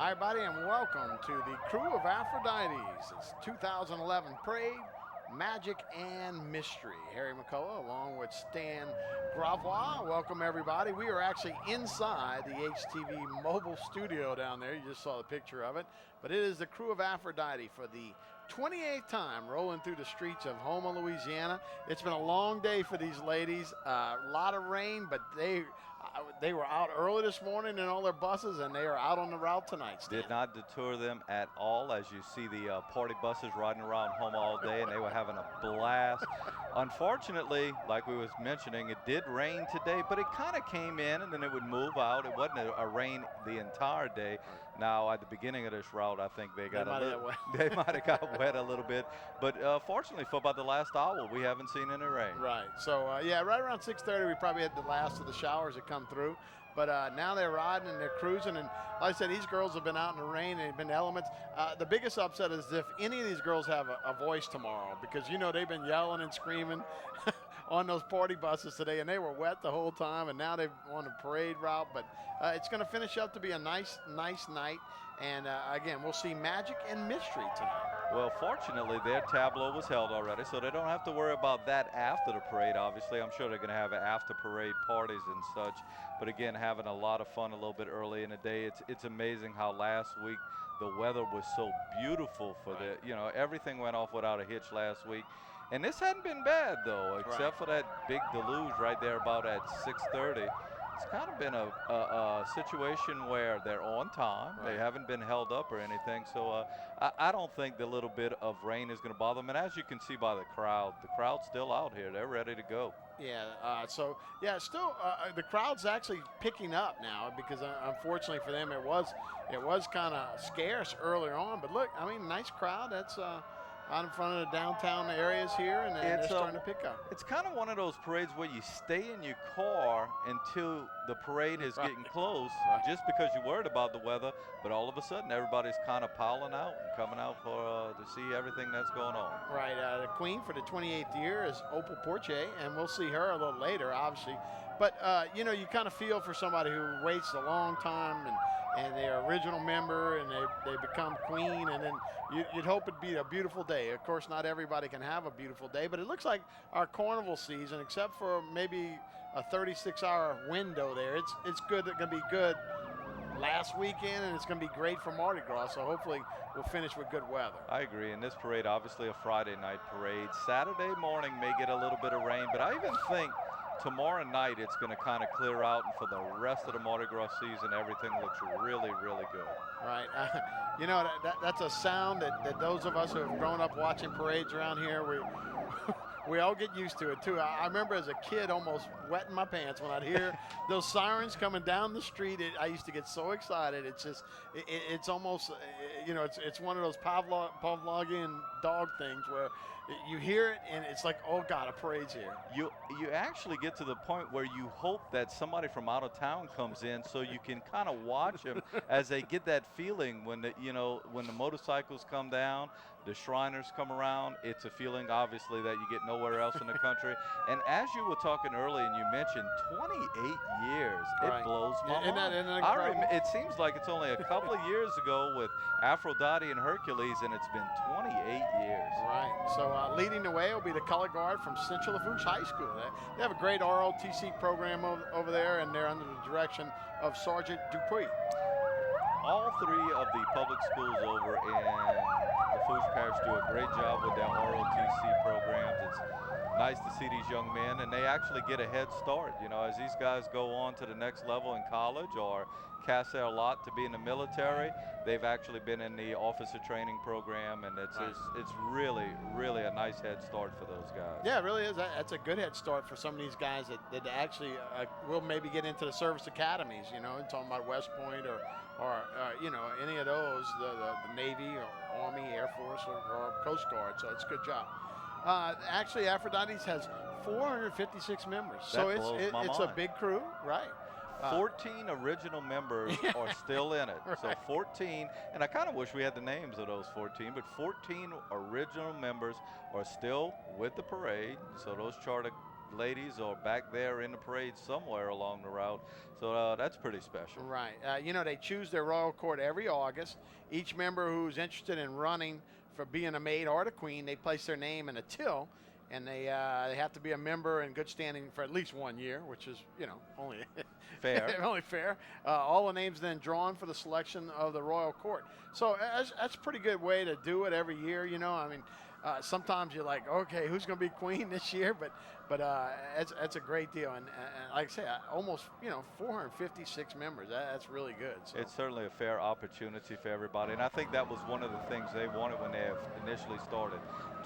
Hi, everybody, and welcome to the Krewe of Aphrodite. It's 2011 Parade, Magic and Mystery. Harry McCullough along with Stan Gravois. Welcome, everybody. We are actually inside the HTV mobile studio down there. You just saw the picture of it. But it is the Krewe of Aphrodite for the 28th time rolling through the streets of Houma, Louisiana. It's been a long day for these ladies. A lot of rain, but they were out early this morning in all their buses, and they are out on the route tonight, Stan. Did not deter them at all, as you see the party buses riding around Houma all day, and they were having a blast. Unfortunately, like we was mentioning, it did rain today, but it kind of came in and then it would move out. It wasn't a rain the entire day. Now, at the beginning of this route, I think they might have got wet a little bit. But fortunately, for about the last hour, we haven't seen any rain. Right. So, yeah, right around 6:30, we probably had the last of the showers that come through. But now they're riding and they're cruising. And like I said, these girls have been out in the rain and they've been elements. The biggest upset is if any of these girls have a voice tomorrow, because, you know, they've been yelling and screaming on those party buses today, and they were wet the whole time, and now they've on the parade route. But it's going to finish up to be a nice night. And, again, we'll see Magic and Mystery tonight. Well, fortunately, their tableau was held already, so they don't have to worry about that after the parade, obviously. I'm sure they're going to have after-parade parties and such. But, again, having a lot of fun a little bit early in the day. It's amazing how last week the weather was so beautiful for everything went off without a hitch last week. And this hadn't been bad, though, except for that big deluge right there about at 6:30. It's kind of been a situation where they're on time. They haven't been held up or anything. So I don't think the little bit of rain is going to bother them. And as you can see by the crowd's still out here. They're ready to go. Yeah, still the crowd's actually picking up now, because unfortunately for them it was kind of scarce earlier on. But look, I mean, nice crowd. That's out in front of the downtown areas here, and they're starting to pick up. It's kind of one of those parades where you stay in your car until the parade is getting close, just because you're worried about the weather, but all of a sudden everybody's kind of piling out and coming out to see everything that's going on. Right, the queen for the 28th year is Opal Portier, and we'll see her a little later, obviously. But, you kind of feel for somebody who waits a long time and they're original member and they become queen, and then you'd hope it'd be a beautiful day. Of course, not everybody can have a beautiful day, but it looks like our carnival season, except for maybe a 36-hour window there, it's good. It's going to be good last weekend, and it's going to be great for Mardi Gras, so hopefully we'll finish with good weather. I agree, and this parade, obviously a Friday night parade. Saturday morning may get a little bit of rain, but I even think tomorrow night it's going to kind of clear out, and for the rest of the Mardi Gras season, everything looks really, really good. Right. That's a sound that those of us who have grown up watching parades around here, we all get used to it, too. I remember as a kid almost wetting my pants when I'd hear those sirens coming down the street. I used to get so excited. It's just, it's almost, it's one of those Pavlovian dog things where you hear it and it's like, oh God, a parade's here. You actually get to the point where you hope that somebody from out of town comes in, so you can kind of watch them as they get that feeling when when the motorcycles come down, the Shriners come around. It's a feeling, obviously, that you get nowhere else in the country. And as you were talking earlier, and you mentioned 28 years, it blows my mind. It seems like it's only a couple of years ago with Aphrodite and Hercules, and it's been 28 years. Right. So leading the way will be the color guard from Central Lafourche High School. They have a great ROTC program over there, and they're under the direction of Sergeant Dupuy. All three of the public schools over in Lafourche Parish do a great job with their ROTC programs. It's nice to see these young men, and they actually get a head start. As these guys go on to the next level in college or cast their lot to be in the military, they've actually been in the officer training program, and it's really, really a nice head start for those guys. Yeah, it really is. That's a good head start for some of these guys that actually will maybe get into the service academies, and talking about West Point or any of those, the Navy or Army, Air Force, or Coast Guard. So it's a good job. Actually, Aphrodite's has 456 members. So it's a big crew, right? 14 original members are still in it. Right. So 14, and I kind of wish we had the names of those 14, but 14 original members are still with the parade. So those charter ladies are back there in the parade somewhere along the route. So that's pretty special. Right. You know, they choose their royal court every August. Each member who's interested in running for being a maid or the queen, they place their name in a till, and they have to be a member in good standing for at least 1 year, which is, you know, only fair. only fair. All the names then drawn for the selection of the royal court. So that's a pretty good way to do it every year. You know, I mean, sometimes you're like, okay, who's going to be queen this year? But it's a great deal, and like I say, almost 456 members. That's really good. So. It's certainly a fair opportunity for everybody, and I think that was one of the things they wanted when they initially started,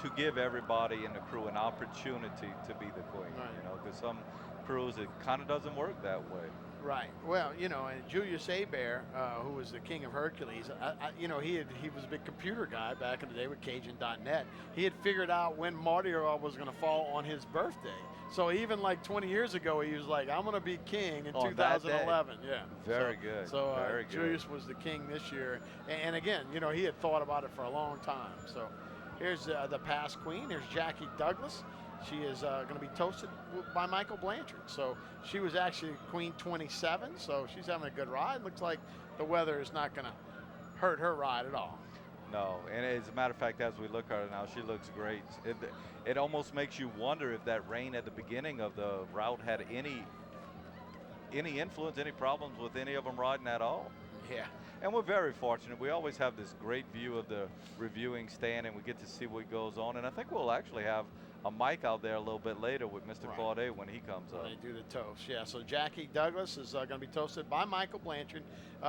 to give everybody in the crew an opportunity to be the queen. Right. You know, because some crews it kind of doesn't work that way. Right. Well, you know, and Julius Hebert, who was the king of Hercules, he was a big computer guy back in the day with Cajun.net. He had figured out when Mardi Gras was going to fall on his birthday. So even like 20 years ago, he was like, I'm going to be king in 2011. Yeah. Very good. So Very good. Julius was the king this year. And again, you know, he had thought about it for a long time. So here's the past queen. Here's Jackie Douglas. She is going to be toasted by Michael Blanchard. So she was actually Queen 27, so she's having a good ride. Looks like the weather is not going to hurt her ride at all. No, and as a matter of fact, as we look at her now, she looks great. It almost makes you wonder if that rain at the beginning of the route had any influence, any problems with any of them riding at all. Yeah. And we're very fortunate. We always have this great view of the reviewing stand, and we get to see what goes on. And I think we'll actually have a mic out there a little bit later with Mr. Right. Claudet when he comes up. They do the toast, yeah. So Jackie Douglas is going to be toasted by Michael Blanchard.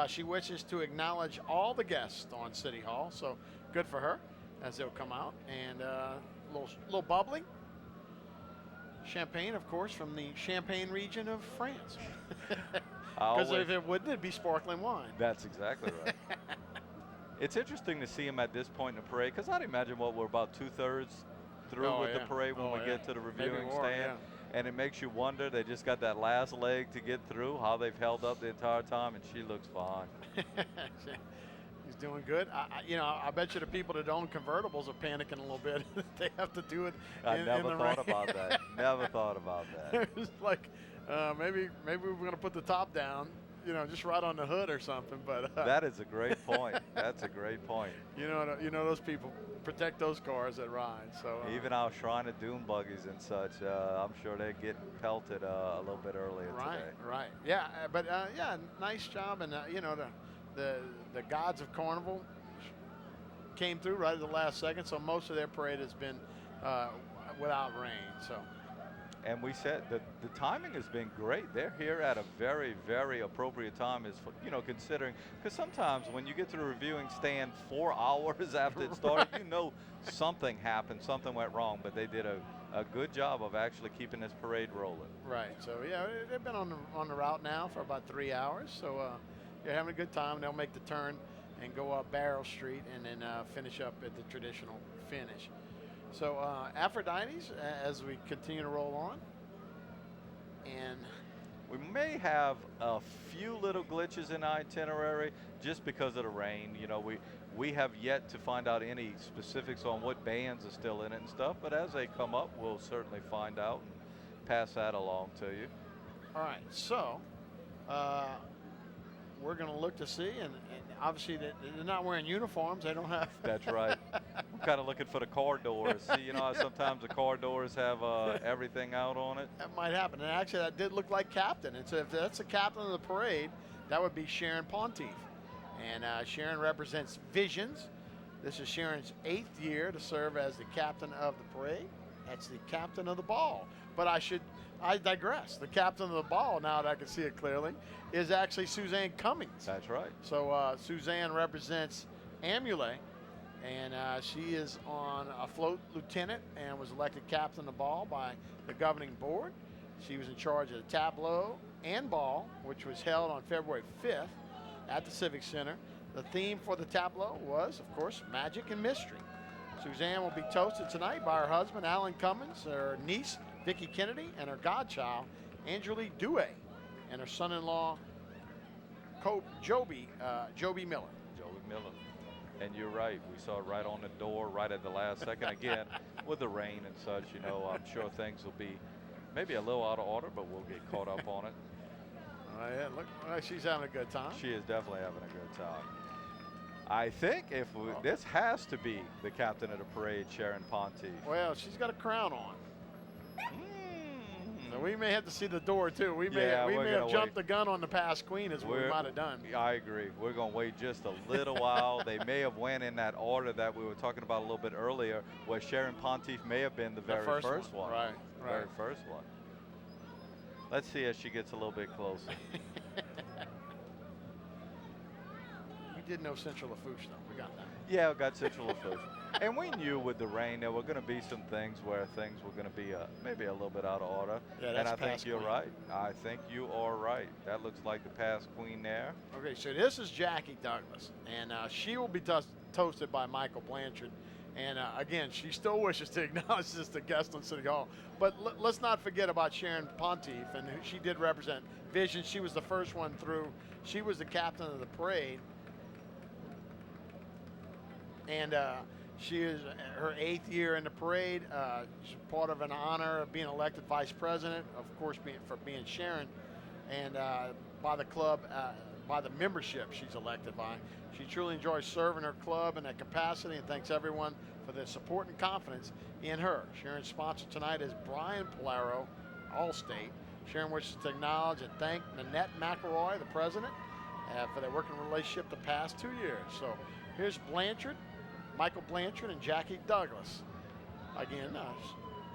She wishes to acknowledge all the guests on City Hall, so good for her as they'll come out. And a little bubbly. Champagne, of course, from the Champagne region of France. Because if it wouldn't, it'd be sparkling wine. That's exactly right. It's interesting to see him at this point in the parade, because I'd imagine we're about 2/3 through with the parade when we get to the reviewing stand. And it makes you wonder, they just got that last leg to get through, how they've held up the entire time, and she looks fine. He's doing good. I bet you the people that own convertibles are panicking a little bit. They have to do it I never thought about that. Never thought about that. It's like, maybe we're going to put the top down, just right on the hood or something. But that is a great point. That's a great point. You know those people protect those cars that ride. So even our Shrine of Doom buggies and such, I'm sure they're getting pelted a little bit earlier today. Right. Yeah, but nice job, and the gods of Carnival came through right at the last second, so most of their parade has been without rain. So. And we said that the timing has been great. They're here at a very, very appropriate time, considering, because sometimes when you get to the reviewing stand 4 hours after it started, something happened, something went wrong, but they did a good job of actually keeping this parade rolling. Right. So they've been on the route now for about 3 hours. So they're having a good time. They'll make the turn and go up Barrow Street and then finish up at the traditional finish. So Aphrodite's, as we continue to roll on, and we may have a few little glitches in itinerary just because of the rain. We have yet to find out any specifics on what bands are still in it and stuff, but as they come up, we'll certainly find out and pass that along to you. All right, so we're going to look to see, and obviously they're not wearing uniforms. They don't have. That's right. I'm kind of looking for the car doors. See, how sometimes the car doors have everything out on it. That might happen. And actually, that did look like captain. And so if that's the captain of the parade, that would be Sharon Pontief. And Sharon represents Visions. This is Sharon's 8th year to serve as the captain of the parade. That's the captain of the ball. But I digress. The captain of the ball, now that I can see it clearly, is actually Suzanne Cummings. That's right. So Suzanne represents Amulet, and she is on a float lieutenant and was elected captain of the ball by the governing board. She was in charge of the tableau and ball, which was held on February 5th at the Civic Center. The theme for the tableau was, of course, magic and mystery. Suzanne will be toasted tonight by her husband, Alan Cummins, her niece, Vicki Kennedy, and her godchild, Angelique Douay, and her son-in-law, Joby Miller. Joby Miller. And you're right. We saw it right on the door, right at the last second. Again, with the rain and such, I'm sure things will be Maybe a little out of order, but we'll get caught up on it. Yeah, look, she's having a good time. She is definitely having a good time. I think this has to be the captain of the parade, Sharon Pontiff. Well, she's got a crown on. So we may have to see the door too. We may have jumped the gun on the past queen as we might have done. I agree. We're going to wait just a little while. They may have went in that order that we were talking about a little bit earlier, where Sharon Pontiff may have been the very first one. Right. Very first one. Let's see as she gets a little bit closer. We did know Central Lafourche though. We got that. Yeah, we got Central Lafourche. And we knew with the rain there were going to be some things where things were going to be maybe a little bit out of order. Yeah, and I think you're right. I think you are right. That looks like the past queen there. Okay, so this is Jackie Douglas, and she will be toasted by Michael Blanchard. And again, she still wishes to acknowledge this the guest on City Hall. But let's not forget about Sharon Pontiff, and who she did represent Vision. She was the first one through. She was the captain of the parade. And she is her 8th year in the parade. She's part of an honor of being elected vice president, of course, being Sharon, and by the club, by the membership she's elected by. She truly enjoys serving her club in that capacity and thanks everyone for their support and confidence in her. Sharon's sponsor tonight is Brian Polaro, Allstate. Sharon wishes to acknowledge and thank Nanette McElroy, the president, for their working relationship the past 2 years. So here's Blanchard, Michael Blanchard, and Jackie Douglas. Again,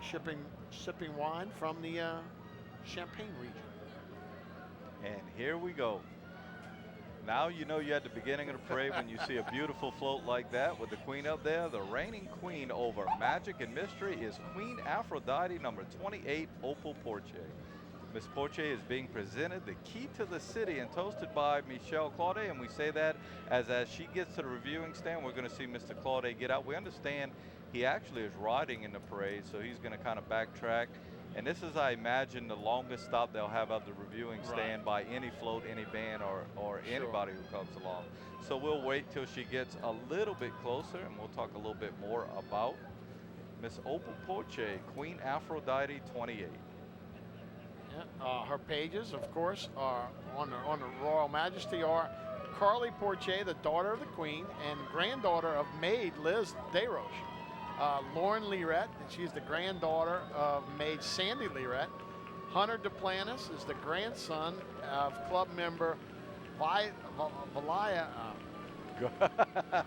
sipping wine from the Champagne region. And here we go. Now you know you're at the beginning of the parade when you see a beautiful float like that with the queen up there. The reigning queen over magic and mystery is Queen Aphrodite, number 28, Opal Porche. Miss Porche is being presented the key to the city and toasted by Michel Claudet, and we say that as she gets to the reviewing stand, we're going to see Mr. Claudet get out. We understand he actually is riding in the parade, so he's going to kind of backtrack. And this is, I imagine, the longest stop they'll have at the reviewing stand by any float, any band, or anybody who comes along. So we'll wait till she gets a little bit closer, and we'll talk a little bit more about Miss Opal Porche, Queen Aphrodite 28. Yeah, her pages, of course, are on the Royal Majesty are Carly Porche, the daughter of the Queen, and granddaughter of Maid Liz Desroches. Lauren Lirette, and she's the granddaughter of Maid Sandy Lirette. Hunter Duplantis is the grandson of club member Valia.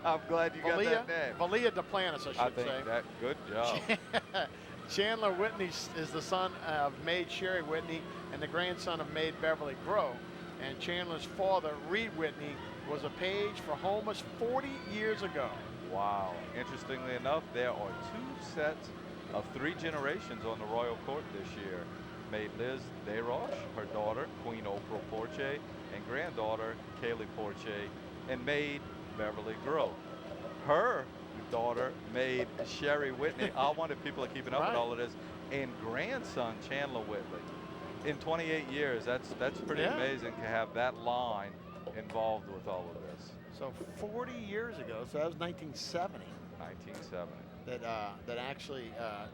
I'm glad you got that name. Valia Duplantis, I should say. That good job. Chandler Whitney is the son of Maid Sherry Whitney and the grandson of Maid Beverly Grow. And Chandler's father, Reed Whitney, was a page for Houma 40 years ago. Wow. Interestingly enough, there are 2 sets of 3 generations on the royal court this year. Maid Liz Desroches, her daughter, Queen Opal Porche, and granddaughter, Kaylee Porche, and Maid Beverly Grow. Her daughter, Maid Sherry Whitney. I wonder if people are keeping up with all of this. And grandson, Chandler Whitley. In 28 years, that's pretty amazing to have that line involved with all of this. So 40 years ago, so that was 1970. 1970. That actually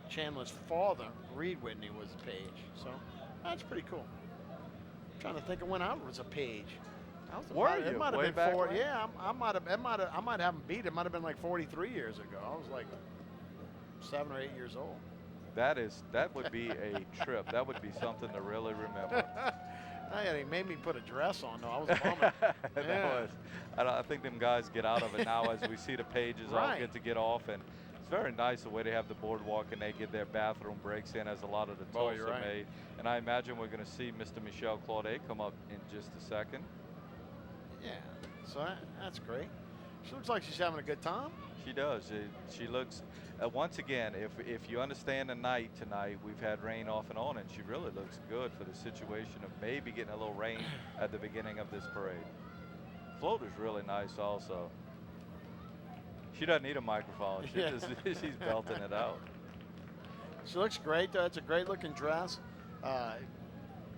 Chandler's father, Reed Whitney, was a page. So that's pretty cool. I'm trying to think of when I was a page. It might have been 4. Yeah, I might have him beat. It might have been like 43 years ago. I was like 7 or 8 years old. That would be a trip. That would be something to really remember. He made me put a dress on, though. I was bummed. I think them guys get out of it now as we see the pages all get off. And it's very nice the way they have the boardwalk and they get their bathroom breaks in as a lot of the toasts are made. And I imagine we're going to see Mr. Michel Claudet come up in just a second. Yeah, so that's great. She looks like she's having a good time. She does. She looks, once again, if you understand the night tonight, we've had rain off and on, and she really looks good for the situation of maybe getting a little rain at the beginning of this parade. Float is really nice also. She doesn't need a microphone. She's belting it out. She looks great, though. It's a great looking dress.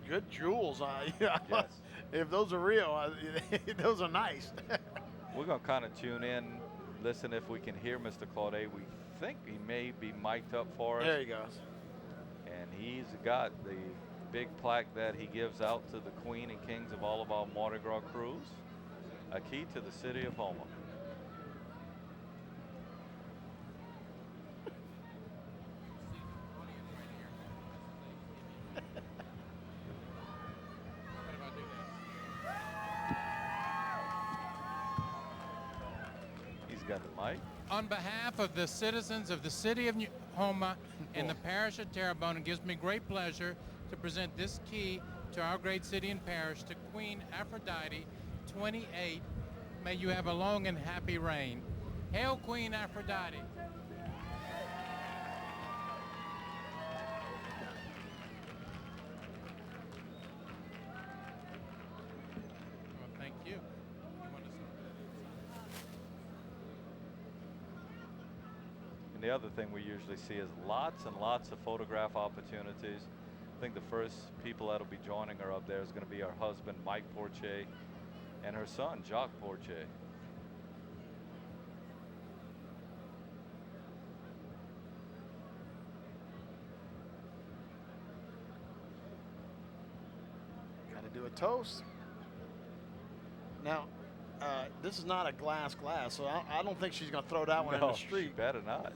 Good jewels. Yes. If those are real, those are nice. We're going to kind of tune in, listen if we can hear Mr. Claudet. We think he may be mic'd up for us. There he goes. And he's got the big plaque that he gives out to the queen and kings of all of our Mardi Gras crews, a key to the city of Houma. He's got the mic. On behalf of the citizens of the city of Houma and the parish of Terrebonne, it gives me great pleasure to present this key to our great city and parish to Queen Aphrodite, 28. May you have a long and happy reign. Hail Queen Aphrodite. Well, thank you. And the other thing we usually see is lots and lots of photograph opportunities. I think the first people that'll be joining her up there is going to be her husband, Mike Porche, and her son, Jacques Porche. Got to do a toast. Now, this is not a glass, so I don't think she's going to throw that one in the street. She better not.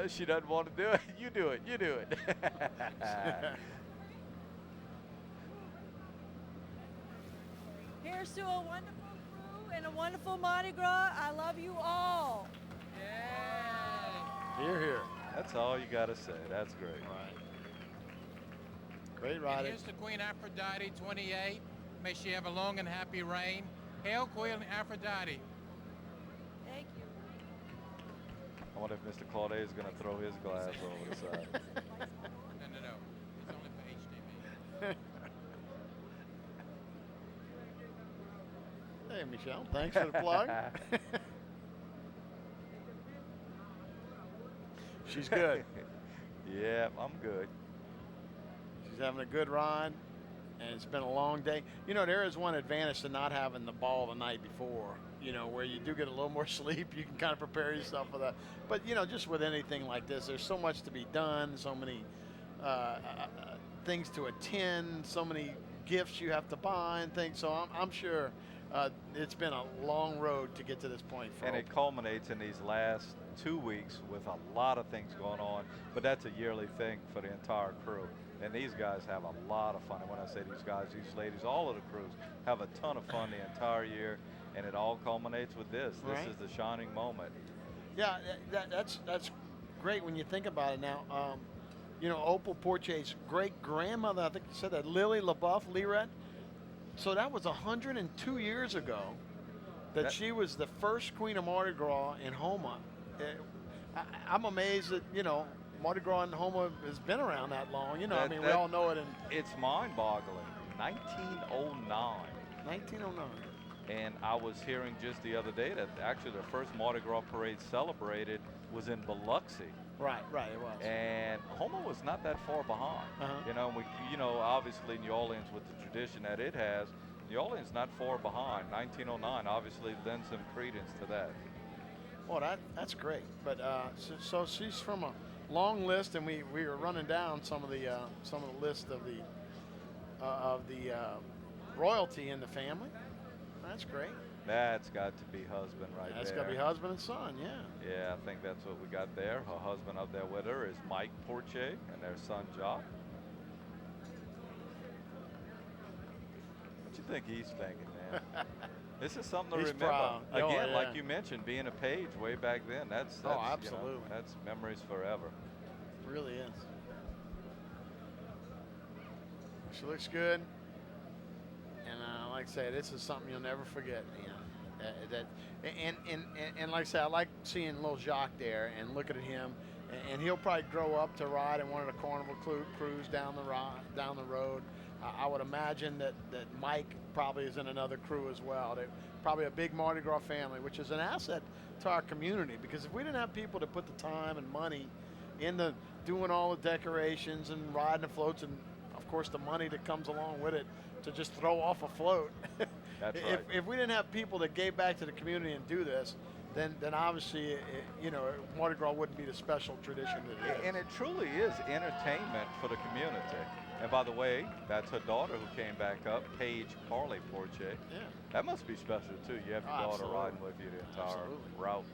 She doesn't want to do it. You do it. You do it. Here's to a wonderful crew and a wonderful Mardi Gras. I love you all. Yay! Here, here. That's all you got to say. That's great. Right. Great And riding. here's to Queen Aphrodite, 28. May she have a long and happy reign. Hail Queen Aphrodite. Thank you. I wonder if Mr. Claudet is going to throw his glass over the side. No. It's only for HTV. Hey, Michelle, thanks for the plug. She's good. Yeah, I'm good. She's having a good ride, and it's been a long day. You know, there is one advantage to not having the ball the night before, you know, where you do get a little more sleep. You can kind of prepare yourself for that. But, you know, just with anything like this, there's so much to be done, so many things to attend, so many gifts you have to buy and things. So I'm sure it's been a long road to get to this point. And it culminates in these last 2 weeks with a lot of things going on, but that's a yearly thing for the entire crew. And these guys have a lot of fun. And when I say these guys, these ladies, all of the crews have a ton of fun the entire year, and it all culminates with this. This Right. is the shining moment. Yeah, that's great when you think about it now. You know, Opal Porche's great-grandmother, I think you said that, Lily LaBeouf, Lirette. So that was 102 years ago that she was the first Queen of Mardi Gras in Houma. I'm amazed that, you know, Mardi Gras in Houma has been around that long. You know, I mean, we all know it in It's mind-boggling. 1909. 1909. And I was hearing just the other day that actually the first Mardi Gras parade celebrated was in Biloxi. Right, it was. And Houma was not that far behind. You know, obviously New Orleans with the tradition that it has, New Orleans not far behind. 1909 obviously lends some credence to that. Well, that's great. But so she's from a long list, and we were running down some of the list of the royalty in the family. That's great. That's got to be husband right there. That's got to be husband and son, yeah. Yeah, I think that's what we got there. Her husband up there with her is Mike Porche and their son Jacques. What you think he's thinking, man? This is something to He's remember. proud. Again, Oh, yeah. like you mentioned, being a page way back then. That's absolutely. You know, that's memories forever. It really is. She looks good. And like I say, this is something you'll never forget, you know. And like I said, I like seeing little Jacques there and looking at him. And he'll probably grow up to ride in one of the carnival crews down the road. I would imagine that Mike probably is in another crew as well. They're probably a big Mardi Gras family, which is an asset to our community. Because if we didn't have people to put the time and money into doing all the decorations and riding the floats, and of course the money that comes along with it to just throw off a float. That's right. If we didn't have people that gave back to the community and do this, then obviously, you know, Mardi Gras wouldn't be the special tradition that it is. And it truly is entertainment for the community. And by the way, that's her daughter who came back up, Paige Carly Porche. Yeah. That must be special too. You have your daughter Absolutely. riding with you the entire Absolutely. route.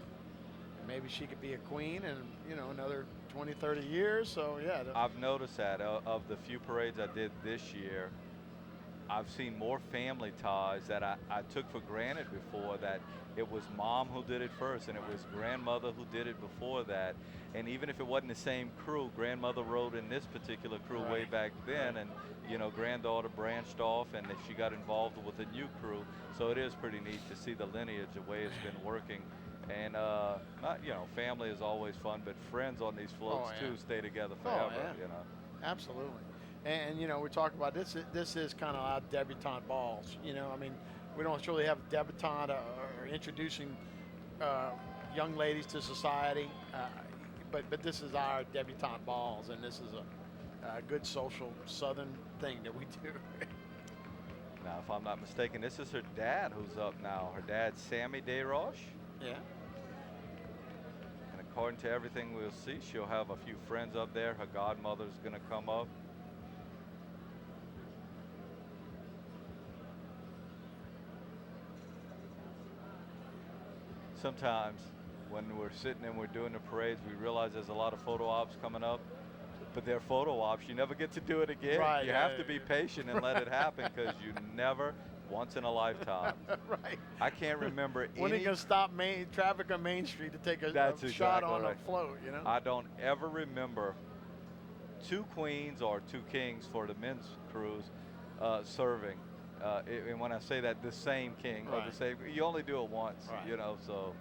Maybe she could be a queen in, you know, another 20, 30 years. So yeah. I've noticed that of the few parades I did this year, I've seen more family ties that I took for granted before, that it was mom who did it first and it was grandmother who did it before that. And even if it wasn't the same crew, grandmother rode in this particular crew way Right. back then, Right. and you know, granddaughter branched off and then she got involved with a new crew. So it is pretty neat to see the lineage, the way it's been working. And not, you know, family is always fun, but friends on these floats Oh, yeah. too stay together Oh, forever, yeah. you know. Absolutely. And you know, we talk about this. This is kind of our debutante balls. You know, I mean, we don't really have debutante or introducing young ladies to society, but this is our debutante balls, and this is a good social Southern thing that we do. Now, if I'm not mistaken, this is her dad who's up now. Her dad's Sammy DeRoche. Yeah. And according to everything we'll see, she'll have a few friends up there. Her godmother's gonna come up. Sometimes when we're sitting and we're doing the parades, we realize there's a lot of photo ops coming up, but they're photo ops. You never get to do it again. Right, You have to be patient and let it happen, because you never, once in a lifetime. Right. I can't remember When are any. you gonna stop traffic on Main Street to take a That's shot exactly on right. a float? You know. I don't ever remember two queens or two kings for the men's cruise serving. And when I say that, the same king or Right. the same, you only do it once, Right. you know. So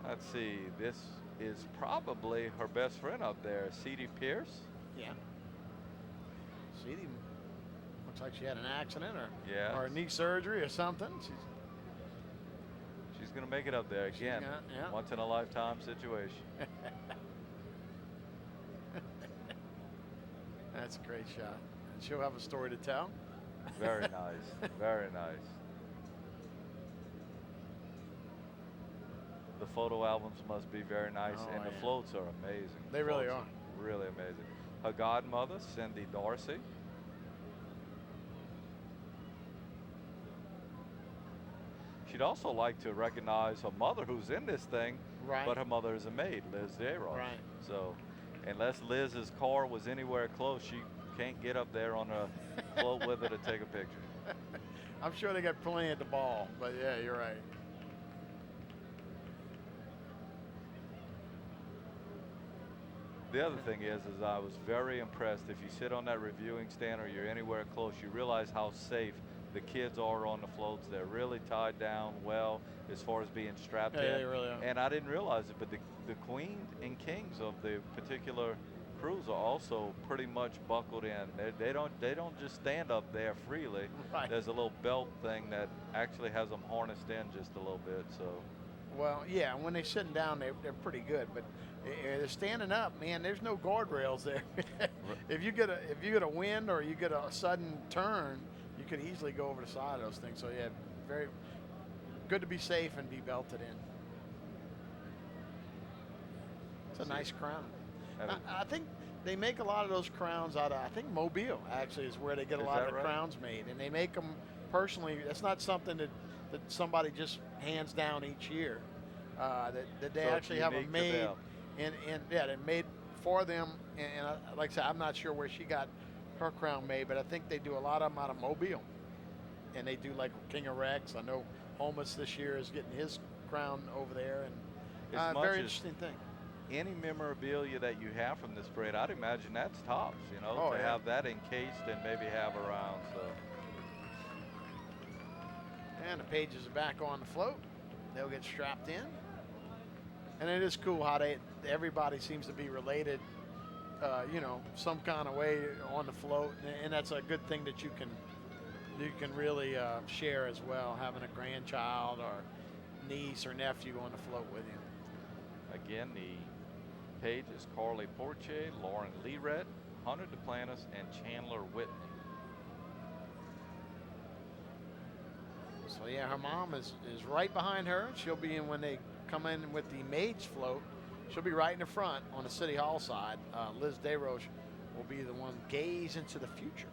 let's see. This is probably her best friend up there, C.D. Pierce. Yeah. See, looks like she had an accident Yeah. or knee surgery or something. She's gonna make it up there again. Yeah. Once in a lifetime situation. That's a great shot. And she'll have a story to tell. Very nice. Very nice. The photo albums must be very nice, Oh, and the yeah. floats are amazing. They really Floats Really amazing. Her godmother, Cindy Dorsey. She'd also like to recognize her mother, who's in this thing, Right. but her mother is a maid, Liz DeRoche. Right. So, unless Liz's car was anywhere close, she can't get up there on a float with her to take a picture. I'm sure they got plenty at the ball, but yeah, you're right. The other thing is I was very impressed. If you sit on that reviewing stand or you're anywhere close, you realize how safe the kids are on the floats. They're really tied down well as far as being strapped Yeah, in. they really are. And I didn't realize it, but the queen and kings of the particular crews are also pretty much buckled in. They don't just stand up there freely. Right. There's a little belt thing that actually has them harnessed in just a little bit. So. Well, yeah, when they're sitting down, they're pretty good, but they're standing up, man. There's no guardrails there. if you get a wind or you get a sudden turn, you could easily go over the side of those things. So yeah, very good to be safe and be belted in. It's a nice crown. I think they make a lot of those crowns out of, I think Mobile actually is where they get a Is lot of that the right? crowns made, and they make them personally. It's not something that somebody just hands down each year. That they So it's actually have them unique to made, them. and yeah, they're made for them. And like I said, I'm not sure where she got her crown made, but I think they do a lot of them out of Mobile, and they do like King of Rex. I know Houma this year is getting his crown over there, and As much very as interesting thing. any memorabilia that you have from this parade, I'd imagine that's tops, you know, Oh, to yeah. have that encased and maybe have around. So And the pages are back on the float. They'll get strapped in. And it is cool how everybody seems to be related, you know, some kind of way on the float. And that's a good thing that you can really share as well, having a grandchild or niece or nephew on the float with you. again, the page is Carly Porche, Lauren Leeret, Hunter Duplantis, and Chandler Whitney. So yeah, her mom is right behind her. She'll be in when they come in with the Maids float. She'll be right in the front on the City Hall side. Liz DeRoche will be the one gaze into the future.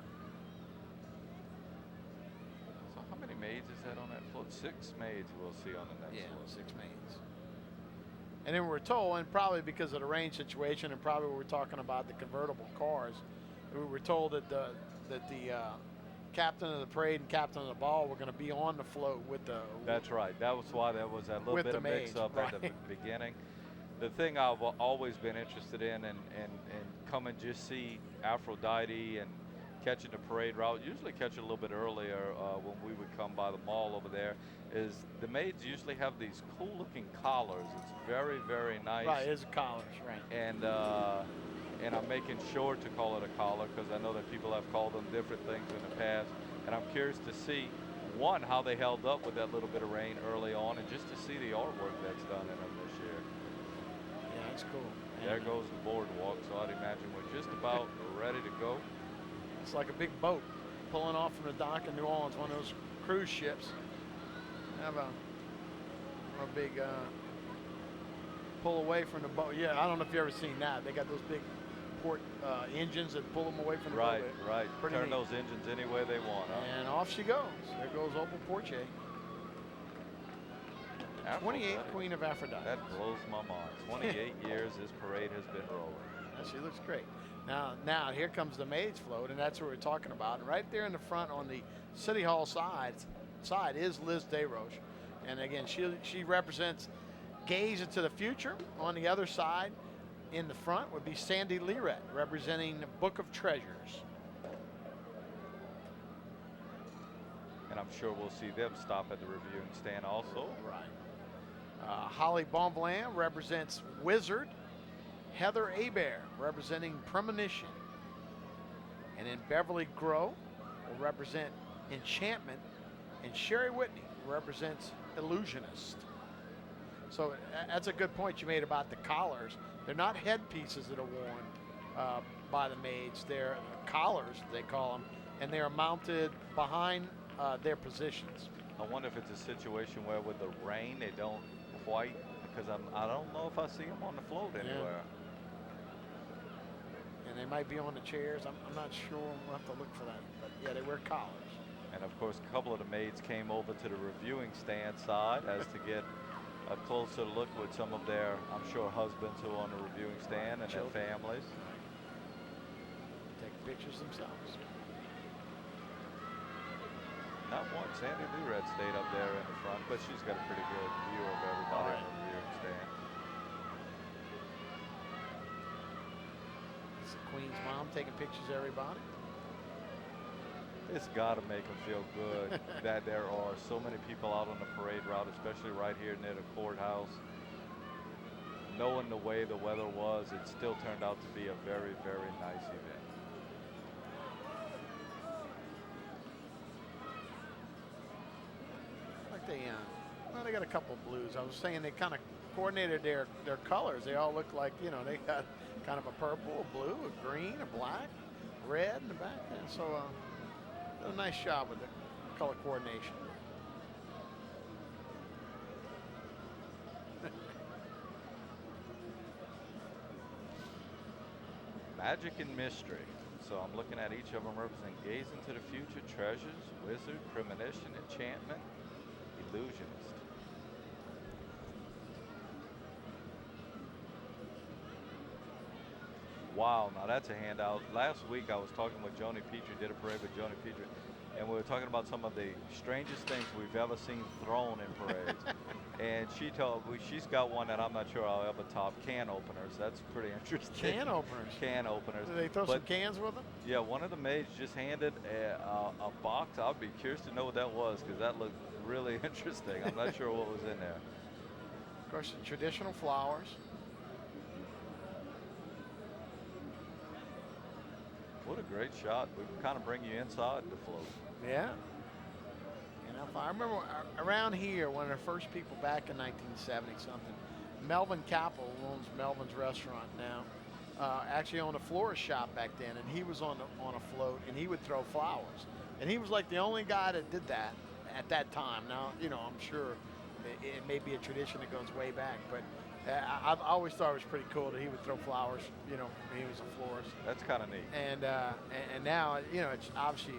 So how many maids is that on that float? 6 maids we'll see on the next float. 6 maids. And then we're told, and probably because of the rain situation, and probably we're talking about the convertible cars, we were told that the captain of the parade and captain of the ball were going to be on the float with the. That's right. That was why there was that little with bit the of maids, mix-up right. at the beginning. The thing I've always been interested in and come and just see Aphrodite and catching the parade route, usually catch it a little bit earlier when we would come by the mall over there, is the maids usually have these cool looking collars. It's very, very nice. Right, it's collars, right. And I'm making sure to call it a collar because I know that people have called them different things in the past. And I'm curious to see, one, how they held up with that little bit of rain early on, and just to see the artwork that's done in them this year. Yeah, that's cool. There goes the boardwalk, so I'd imagine we're just about ready to go. It's like a big boat pulling off from the dock in New Orleans, one of those cruise ships. Have a big pull away from the boat. Yeah, I don't know if you've ever seen that. They got those big port engines that pull them away from the boat. Right. Pretty Turn neat. those engines any way they want. Huh? And off she goes. There goes Opal Porche. 28th Queen of Aphrodite. That blows my mind. 28 years this parade has been rolling. Yeah, she looks great. Now here comes the Maids float, and that's what we're talking about. And right there in the front on the City Hall side is Liz DeRoche. And again, she represents gaze into the future. On the other side, in the front, would be Sandy Lirette, representing the Book of Treasures. And I'm sure we'll see them stop at the reviewing stand also. Right. Holly Bonvillain represents Wizard. Heather Hebert representing Premonition. And then Beverly Grow will represent Enchantment. And Sherry Whitney represents Illusionist. So that's a good point you made about the collars. They're not headpieces that are worn by the maids. They're collars, they call them, and they are mounted behind their positions. I wonder if it's a situation where with the rain they don't quite, because I don't know if I see them on the float anywhere. And they might be on the chairs. I'm not sure. We'll have to look for that. But yeah, they wear collars. And of course, a couple of the maids came over to the reviewing stand side as to get a closer look with some of their, I'm sure, husbands who are on the reviewing stand and their families. Take pictures themselves. Not one. Sandy Lirette stayed up there in the front, but she's got a pretty good view of everybody on the reviewing stand. It's the Queen's mom taking pictures of everybody. It's got to make them feel good that there are so many people out on the parade route, especially right here near the courthouse. Knowing the way the weather was, it still turned out to be a very, very nice event. Like they got a couple of blues. I was saying they kind of coordinated their colors. They all look like, they got kind of a purple, a blue, a green, a black, red in the back. And so did a nice job with the color coordination. Magic and mystery. So I'm looking at each of them representing gaze into the future, treasures, wizard, premonition, enchantment, illusionist. Wow, now that's a handout. Last week I was talking with Joni Petrie, did a parade with Joni Petrie, and we were talking about some of the strangest things we've ever seen thrown in parades. And she told me she's got one that I'm not sure I'll ever top, can openers. That's pretty interesting. Can openers? Can openers. Did they throw some cans with them? Yeah, one of the maids just handed a box. I'd be curious to know what that was because that looked really interesting. I'm not sure what was in there. Of course, the traditional flowers. What a great shot. We kind of bring you inside the float. Yeah. I remember around here, one of the first people back in 1970 something, Melvin Capel, who owns Melvin's restaurant now, actually owned a florist shop back then, and he was on a float, and he would throw flowers. And he was like the only guy that did that, at that time. Now, I'm sure it may be a tradition that goes way back, but I always thought it was pretty cool that he would throw flowers. He was a florist. That's kind of neat. And now, it's obviously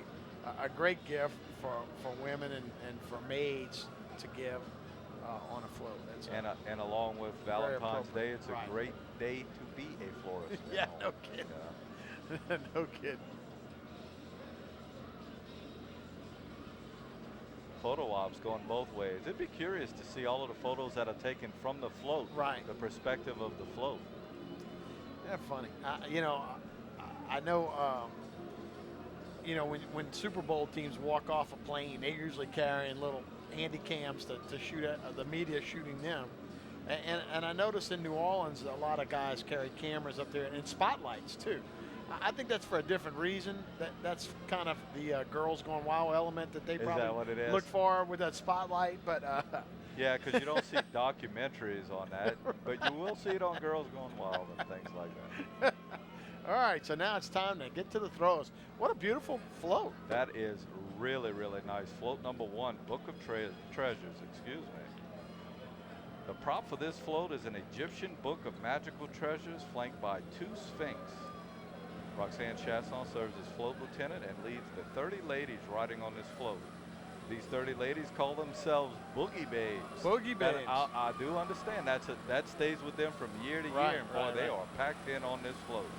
a great gift for women and for maids to give on a float. And along with Valentine's Day, it's Right. a great day to be a florist. Yeah, no kidding. Yeah. No kidding. Photo ops going both ways. It'd be curious to see all of the photos that are taken from the float. Right. The perspective of the float. Yeah, funny. I know. When Super Bowl teams walk off a plane, they're usually carrying little handy cams to shoot at the media shooting them. And I noticed in New Orleans, a lot of guys carry cameras up there and spotlights too. I think that's for a different reason. That's kind of the girls going wild element that they Is that probably what it is? look for with that spotlight. But Yeah, because you don't see documentaries on that, but you will see it on Girls Gone Wild and things like that. All right, so now it's time to get to the throws. What a beautiful float. That is really, really nice. Float number 1, Book of Treasures, excuse me. The prop for this float is an Egyptian book of magical treasures flanked by 2 sphinx. Roxanne Chasson serves as float lieutenant and leads the 30 ladies riding on this float. These 30 ladies call themselves Boogie Babes. Boogie Babes. I do understand. That stays with them from year to Right, year. And boy, right, they right. are packed in on this float.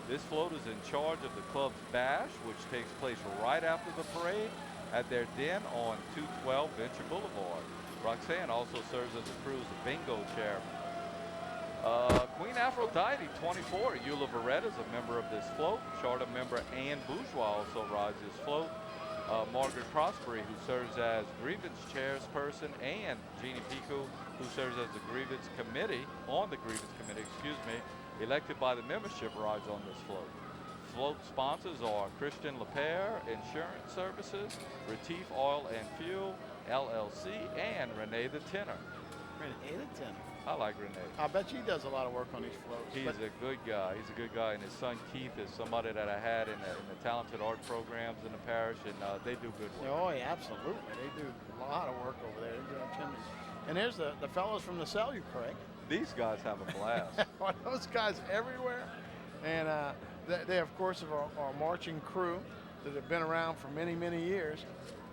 This float is in charge of the club's bash, which takes place right after the parade at their den on 212 Venture Boulevard. Roxanne also serves as the crew's bingo chairman. Queen Aphrodite, 24, Eula Verrett is a member of this float. Charter member Anne Bourgeois also rides this float. Margaret Prosperi, who serves as grievance chairperson, and Jeannie Pico, who serves as the grievance committee, elected by the membership, rides on this float. Float sponsors are Christian Lepere Insurance Services, Retief Oil and Fuel, LLC, and Renee the Tenor. Renee the Tenor. I like Renee. I bet he does a lot of work on these floats. He's a good guy. He's a good guy, and his son Keith is somebody that I had in the talented art programs in the parish, and they do good work. Oh, yeah, absolutely. They do a lot of work over there. They're doing chimneys. And there's the fellows from the Cellular, Craig. These guys have a blast. Those guys everywhere. And they, of course, are our marching crew that have been around for many, many years.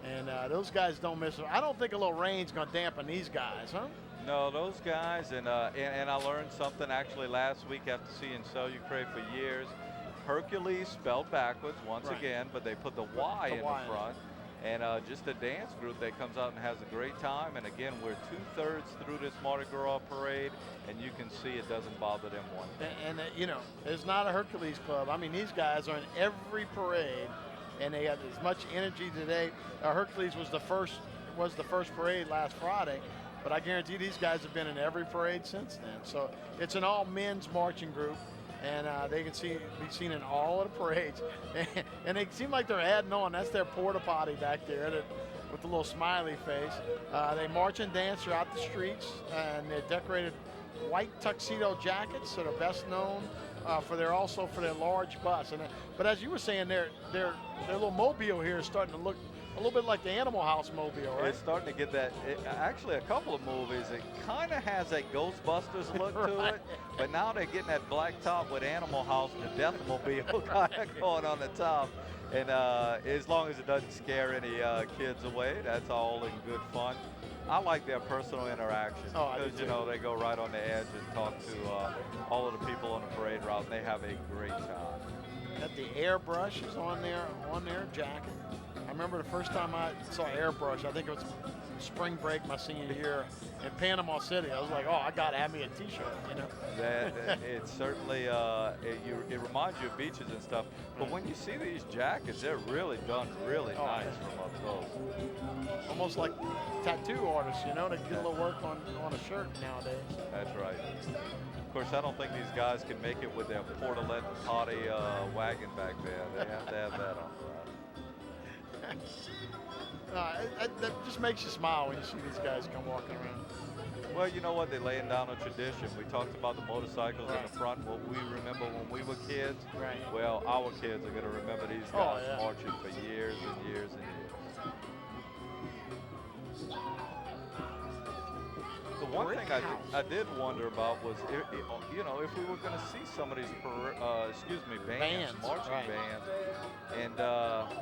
And those guys don't miss it. I don't think a little rain's going to dampen these guys, huh? No, those guys, and I learned something actually last week after seeing Cellular for years. Hercules spelled backwards once Right. again, but they put the Y in the Y in it. front. And just a dance group that comes out and has a great time. And again, we're 2/3 through this Mardi Gras parade, and you can see it doesn't bother them one bit. And it's not a Hercules club. I mean, these guys are in every parade, and they have as much energy today. Hercules was the first parade last Friday, but I guarantee these guys have been in every parade since then. So it's an all men's marching group, and they can be seen in all of the parades. And they seem like they're adding on. That's their porta potty back there with the little smiley face. They march and dance throughout the streets, and they're decorated white tuxedo jackets, so they're best known for their large bus. But as you were saying, their little mobile here is starting to look a little bit like the Animal House mobile, right? It's starting to get that. Actually, a couple of movies, it kind of has that Ghostbusters look to Right. it, but now they're getting that black top with Animal House and the Deathmobile kind of going on the top. And as long as it doesn't scare any kids away, that's all in good fun. I like their personal interaction Oh, I do because, too. they go right on the edge and talk to all of the people on the parade route, and they have a great time. Got the airbrush is on their jacket. I remember the first time I saw airbrush, I think it was spring break my senior year in Panama City. I was like, oh, I got to have me a T-shirt, That it certainly it reminds you of beaches and stuff. But when you see these jackets, they're really done really Oh, nice yeah. from up close. Almost like tattoo artists, they get a little work on a shirt nowadays. That's right. Of course, I don't think these guys can make it with their portalet potty wagon back there. They have to have that on. That just makes you smile when you see these guys come walking around. Well, you know what? They're laying down a tradition. We talked about the motorcycles in Right. the front, what we remember when we were kids. Right. Well, our kids are going to remember these Oh, guys yeah. marching for years and years and years. The one Brick thing house. I did wonder about was, you know, if we were going to see some of these, bands, marching right. bands, and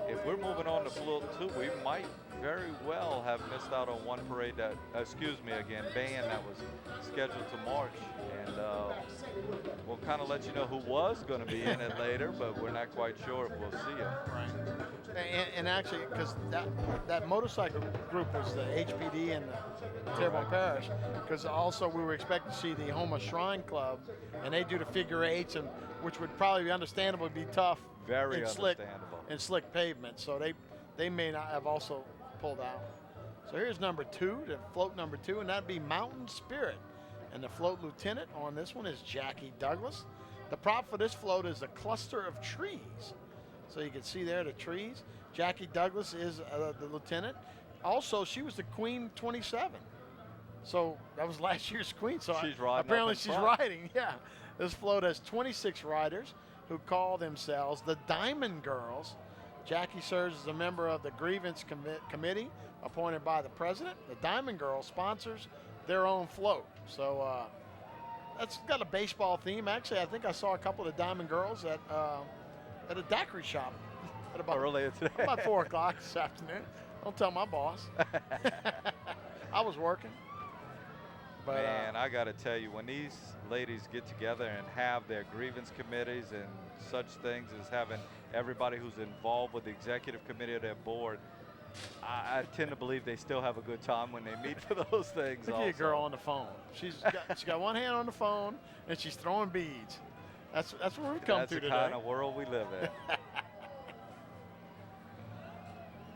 if we're moving on to float 2, we might very well have missed out on one parade that, band that was scheduled to march, and we'll kind of let you know who was going to be in it later, but we're not quite sure. We'll see you. Right. And actually, because that motorcycle group was the HPD and the Terrebonne Parish, because also we were expecting to see the Houma Shrine Club, and they do the figure eights, and which would probably be understandable, be tough Very and slick pavement. So they may not have also pulled out. So here's number 2, the float number 2, and that'd be Mountain Spirit. And the float lieutenant on this one is Jackie Douglas. The prop for this float is a cluster of trees. So you can see there the trees. Jackie Douglas is the lieutenant. Also, she was the Queen 27. So that was last year's Queen. So she's riding. Apparently she's riding. Yeah. This float has 26 riders who call themselves the Diamond Girls. Jackie serves as a member of the grievance committee appointed by the president. The Diamond Girls sponsors their own float. So that's got a baseball theme. Actually, I think I saw a couple of the Diamond Girls at a daiquiri shop at about earlier today. About 4 o'clock this afternoon. Don't tell my boss. I was working. But, man, I got to tell you, when these ladies get together and have their grievance committees and such things as having everybody who's involved with the executive committee of their board, I tend to believe they still have a good time when they meet for those things. Look at a girl on the phone. She's got one hand on the phone and she's throwing beads. That's where we've come to today. That's the kind of world we live in.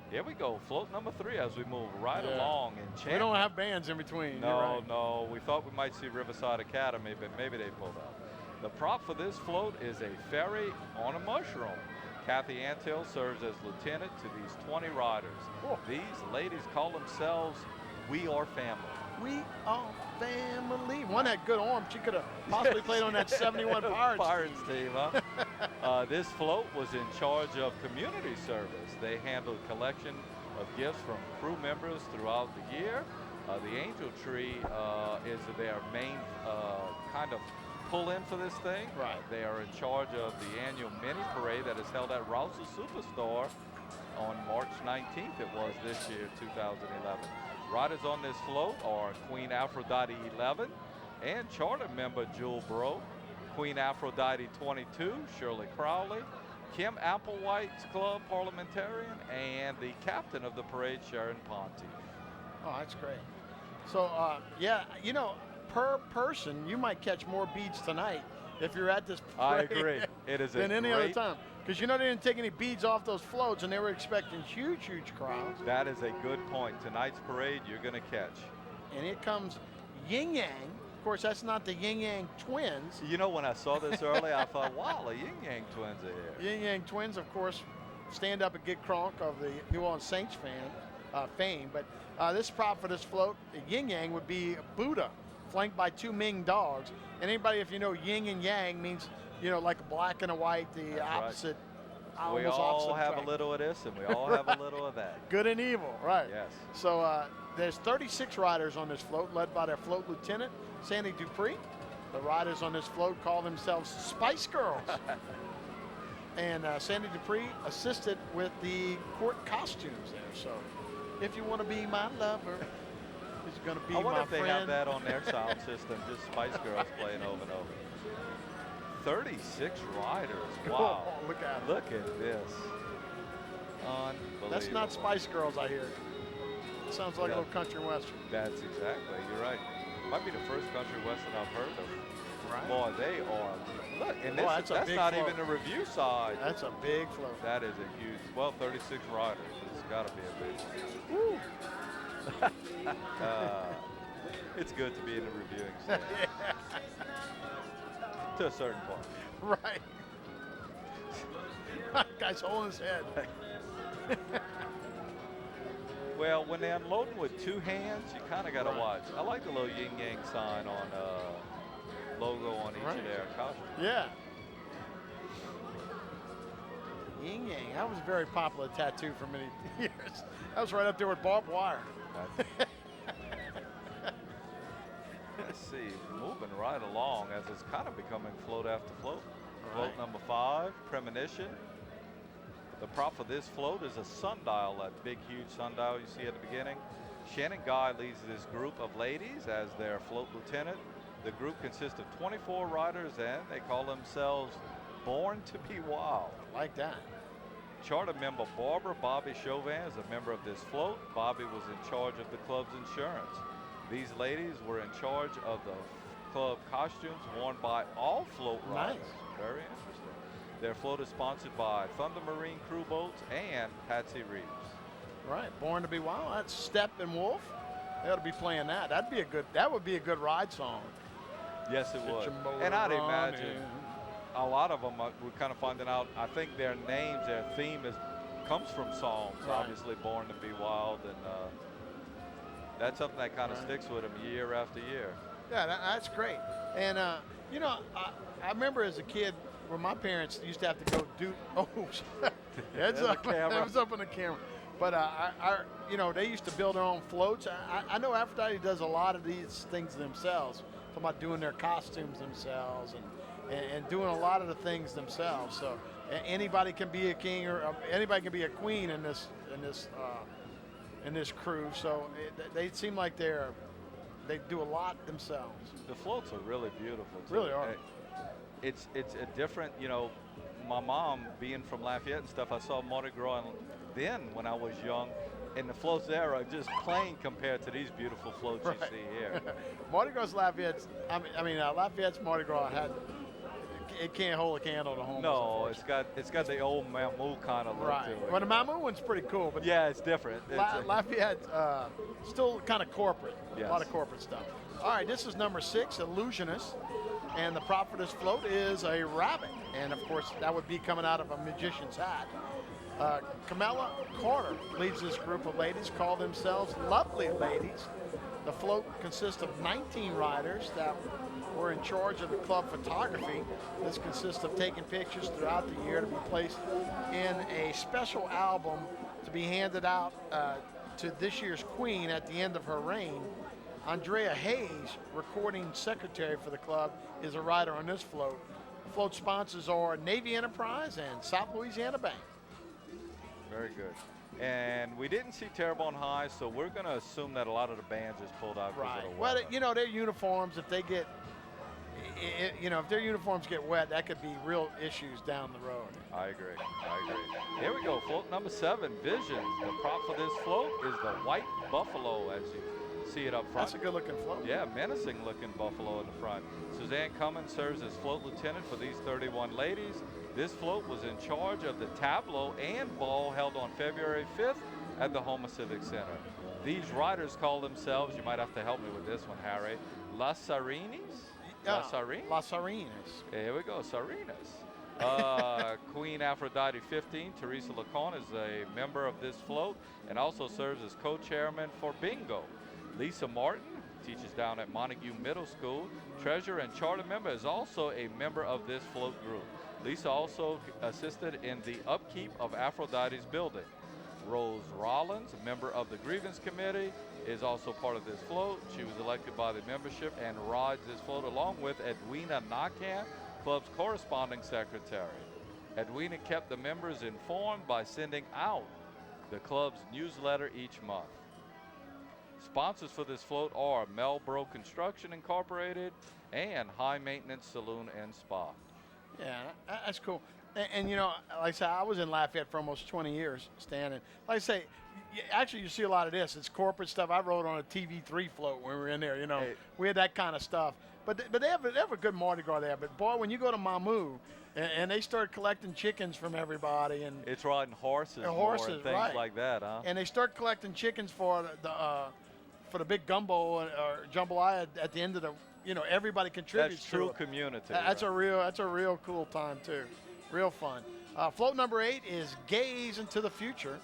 Here we go, float number 3 as we move right along in Champion. We don't have bands in between. No, no. We thought we might see Riverside Academy, but maybe they pulled out. The prop for this float is a ferry on a mushroom. Kathy Antill serves as lieutenant to these 20 riders. Cool. These ladies call themselves We Are Family. We are family. One had good arm. She could have possibly played on that 71 Pirates team, huh? This float was in charge of community service. They handled collection of gifts from crew members throughout the year. The Angel Tree is their main kind of pull-in for this thing. Right. They are in charge of the annual mini parade that is held at Rouse's Superstore on March 19th. It was this year, 2011. Riders on this float are Queen Aphrodite 11 and charter member Jewel Bro, Queen Aphrodite 22, Shirley Crowley, Kim Applewhite's Club parliamentarian, and the captain of the parade, Sharon Ponte. Oh, that's great. So, yeah, you know, per person, you might catch more beads tonight if you're at this parade. I agree. It is than any other time. Because you know they didn't take any beads off those floats, and they were expecting huge, huge crowds. That is a good point. Tonight's parade, you're going to catch. And here comes Yin Yang. Of course, that's not the Yin Yang twins. You know, when I saw this early, I thought, wow, the Yin Yang twins are here. Yin Yang twins, of course, stand up and get Kronk of the New Orleans Saints fame. But this prop for this float, the Yin Yang would be Buddha, flanked by 2 Ming dogs. And anybody, if you know Yin and Yang, means, you know, like a black and a white, the opposite. Right. We all have a little of this, and we all have a little of that. Good and evil, right. Yes. So there's 36 riders on this float, led by their float lieutenant, Sandy Dupree. The riders on this float call themselves Spice Girls. And Sandy Dupree assisted with the court costumes there. So if you want to be my lover, it's going to be my friend. I wonder if they have that on their sound system, just Spice Girls playing over and over. 36 riders. Wow. Oh, look at it. Look at this. Unbelievable. That's not Spice Girls, I hear. It sounds like a little country western. That's exactly. You're right. Might be the first country western I've heard of. Right. Boy, they are. Look, and this, that's not float. even the review side. That's a big float. That is a huge. Well, 36 riders. It's got to be a big one. It's good to be in the reviewing stand. To a certain point. Right. Guy's holding his head. Well, when they're unloading with 2 hands, you kind of got to watch. I like the little yin yang sign on logo on each of their costumes. Yeah. Yin Yang. That was a very popular tattoo for many years. That was right up there with barbed wire. Let's see, moving right along as it's kind of becoming float after float. Float Right. number 5, Premonition. The prop for this float is a sundial, that big, huge sundial you see at the beginning. Shannon Guy leads this group of ladies as their float lieutenant. The group consists of 24 riders, and they call themselves Born to be Wild. I like that. Charter member Barbara Bobby Chauvin is a member of this float. Bobby was in charge of the club's insurance. These ladies were in charge of the club costumes worn by all float riders. Nice. Very interesting. Their float is sponsored by Thunder Marine Crew Boats and Patsy Reeves. Right. Born to be Wild. That's Steppenwolf. They ought to be playing that. That would be a good ride song. Yes, it Get would. your motor And I'd running. imagine a lot of them we're kind of finding out. I think their names, their theme comes from songs. Right. Obviously, Born to be Wild, and that's something that kind of Right. sticks with them year after year. Yeah, that's great. And you know, I remember as a kid when my parents used to have to go do. Oh, There's up. the camera. It was up on the camera. But you know, they used to build their own floats. I know Aphrodite does a lot of these things themselves. Talking about doing their costumes themselves and doing a lot of the things themselves. So anybody can be a king or anybody can be a queen in this crew. So they seem like they do a lot themselves. The floats are really beautiful, too. Really are. It's a different, you know, my mom being from Lafayette and stuff, I saw Mardi Gras then when I was young, and the floats there are just plain compared to these beautiful floats you see here. Mardi Gras Lafayette's, Lafayette's Mardi Gras it can't hold a candle to home. No, it's got the old Mamou kind of look right. to it. Well, the Mamou one's pretty cool, but yeah, it's different. Lafayette still kind of corporate. Yes. A lot of corporate stuff. All right, this is number 6, Illusionist, and the prop for this float is a rabbit, and of course that would be coming out of a magician's hat. Camilla Carter leads this group of ladies, call themselves Lovely Ladies. The float consists of 19 riders that were in charge of the club photography. This consists of taking pictures throughout the year to be placed in a special album to be handed out to this year's queen at the end of her reign. Andrea Hayes, recording secretary for the club, is a rider on this float. The float sponsors are Navy Enterprise and South Louisiana Bank. Very good. And we didn't see Terrebonne High, so we're going to assume that a lot of the bands just pulled out because of the Well, weather. you know, their uniforms, if they get, if their uniforms get wet, that could be real issues down the road. I agree. Here we go, float number 7, Visions. The prop for this float is the white buffalo, as you see it up front. That's a good-looking float. Yeah, menacing-looking buffalo in the front. Suzanne Cummins serves as float lieutenant for these 31 ladies. This float was in charge of the tableau and ball held on February 5th at the Houma Civic Center. These riders call themselves, you might have to help me with this one, Harry, Las Sarinas? Las Sarinas? Las Sarinas. Here we go, Sarinas. Queen Aphrodite 15, Teresa Lacan, is a member of this float and also serves as co-chairman for Bingo. Lisa Martin teaches down at Montague Middle School. Treasurer and charter member is also a member of this float group. Lisa also assisted in the upkeep of Aphrodite's building. Rose Rollins, a member of the grievance committee, is also part of this float. She was elected by the membership and rides this float along with Edwina Nakan, club's corresponding secretary. Edwina kept the members informed by sending out the club's newsletter each month. Sponsors for this float are Melbro Construction Incorporated and High Maintenance Saloon and Spa. Yeah, that's cool. And you know, like I said, I was in Lafayette for almost 20 years, standing. Like I say, actually, you see a lot of this. It's corporate stuff. I rode on a TV3 float when we were in there. You know, we had that kind of stuff. But they have a good Mardi Gras there. But boy, when you go to Mamou, and they start collecting chickens from everybody, and it's riding horses, horses, more and things right. like that, huh? And they start collecting chickens for the big gumbo or jambalaya at the end of the. You know, everybody contributes. That's true to it. community. That's a real cool time too. Real fun. Float number 8 is Gaze into the Future.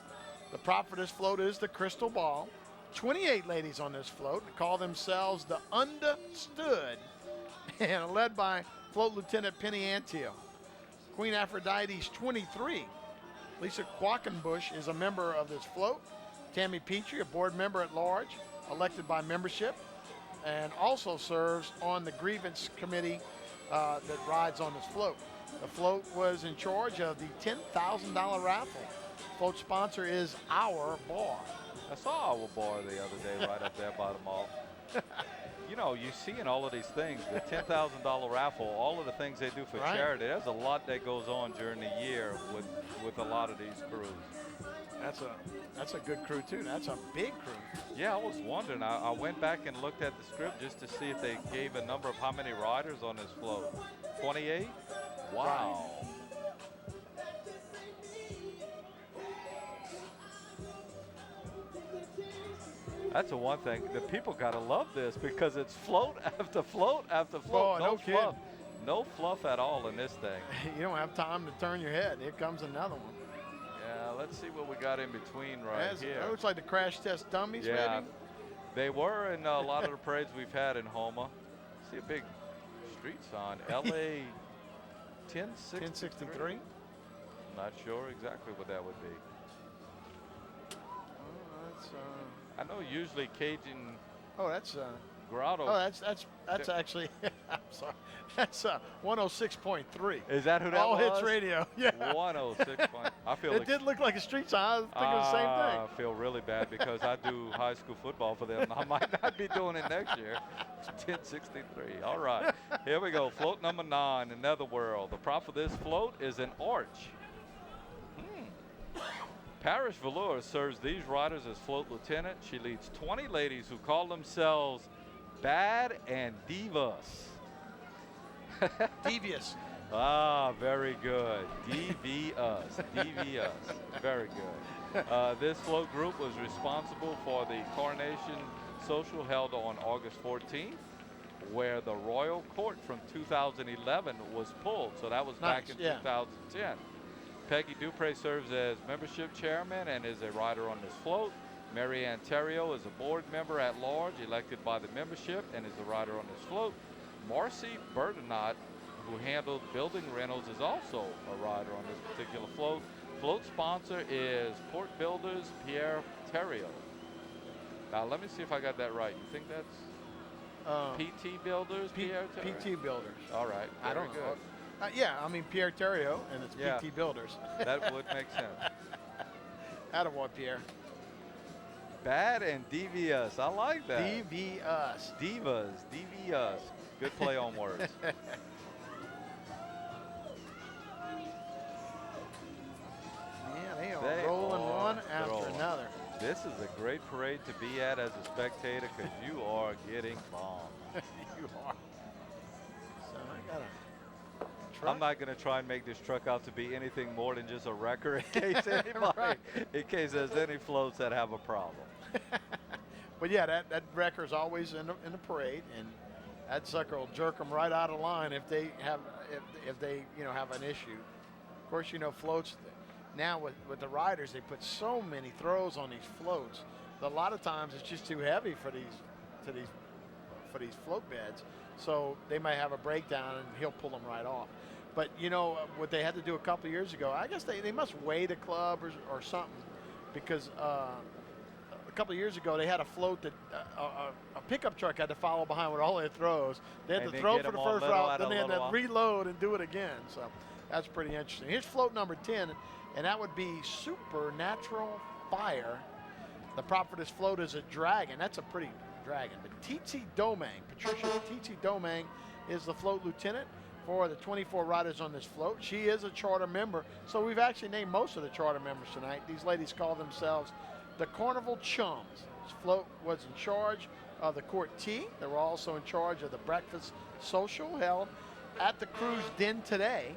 The prop for this float is the crystal ball. 28 ladies on this float call themselves the Understood and are led by Float Lieutenant Penny Antio. Queen Aphrodite's 23 Lisa Quackenbush is a member of this float. Tammy Petrie, a board member at large, elected by membership, and also serves on the grievance committee that rides on this float. The float was in charge of the $10,000 raffle. Float sponsor is Our Bar. I saw our bar the other day right up there by the mall. You know, you see in all of these things, the $10,000 raffle, all of the things they do for Right. charity, there's a lot that goes on during the year with a lot of these crews. That's a good crew too. That's a big crew. Yeah, I was wondering. I went back and looked at the script just to see if they gave a number of how many riders on this float. 28? Wow. That's the one thing. The people got to love this because it's float after float after float. Oh, no fluff. kidding. No fluff at all in this thing. You don't have time to turn your head. Here comes another one. Yeah, let's see what we got in between here. That looks like the crash test dummies, Yeah, maybe? they were in a lot of the parades we've had in Houma. See a big street sign, LA 1063. 1063. Not sure exactly what that would be. I know usually Cajun That's Grotto. that's actually I'm sorry. That's 106.3. Is that who that All was? Hits Radio. Yeah. 106. I feel It did look like a street sign. I was thinking the same thing. I feel really bad because I do high school football for them. I might not be doing it next year. 1063. All right. Here we go. Float number 9, in Netherworld. The prop for this float is an arch. Parish Velour serves these riders as float lieutenant. She leads 20 ladies who call themselves Bad and Divas. Devious. Ah, very good. DVS. DVS. Very good. This float group was responsible for the coronation social held on August 14th, where the royal court from 2011 was pulled. So that was back in 2010. Peggy Dupre serves as membership chairman and is a rider on this float. Mary Ann Terrio is a board member at large elected by the membership and is a rider on this float. Marcy Berdenot, who handled building rentals, is also a rider on this particular float. Float sponsor is Port Builders Pierre Terrio. Now let me see if I got that right. You think that's PT Builders Pierre Terrio? PT Builders. All right. I don't know. Good. Yeah, I mean Pierre Terrio, and it's PT Builders. That would make sense. Attaboy, Pierre. Bad and devious. I like that. DVS. Divas. DVS. Good play on words. Yeah, they are rolling one after another. This is a great parade to be at as a spectator because you are getting bombed. You are. So I got a truck. I'm not going to try and make this truck out to be anything more than just a wrecker in case anybody, in case there's any floats that have a problem. But yeah, that wrecker's always in the parade, and that sucker will jerk them right out of line if they have have an issue. Of course, floats. Now with the riders, they put so many throws on these floats that a lot of times it's just too heavy for these float beds. So they might have a breakdown and he'll pull them right off. But what they had to do a couple of years ago, I guess they must weigh the club or something, because a couple of years ago they had a float that a pickup truck had to follow behind with all their throws. They had to throw for the first route, then they had to reload and do it again. So that's pretty interesting. Here's float number 10, and that would be Supernatural Fire. The prop for this float is a dragon. That's a pretty dragon. But T.T. Domang, Patricia T.T. Domang, is the float lieutenant for the 24 riders on this float. She is a charter member, so we've actually named most of the charter members tonight. These ladies call themselves the Carnival Chums. This float was in charge of the court tea. They were also in charge of the breakfast social held at the cruise den today.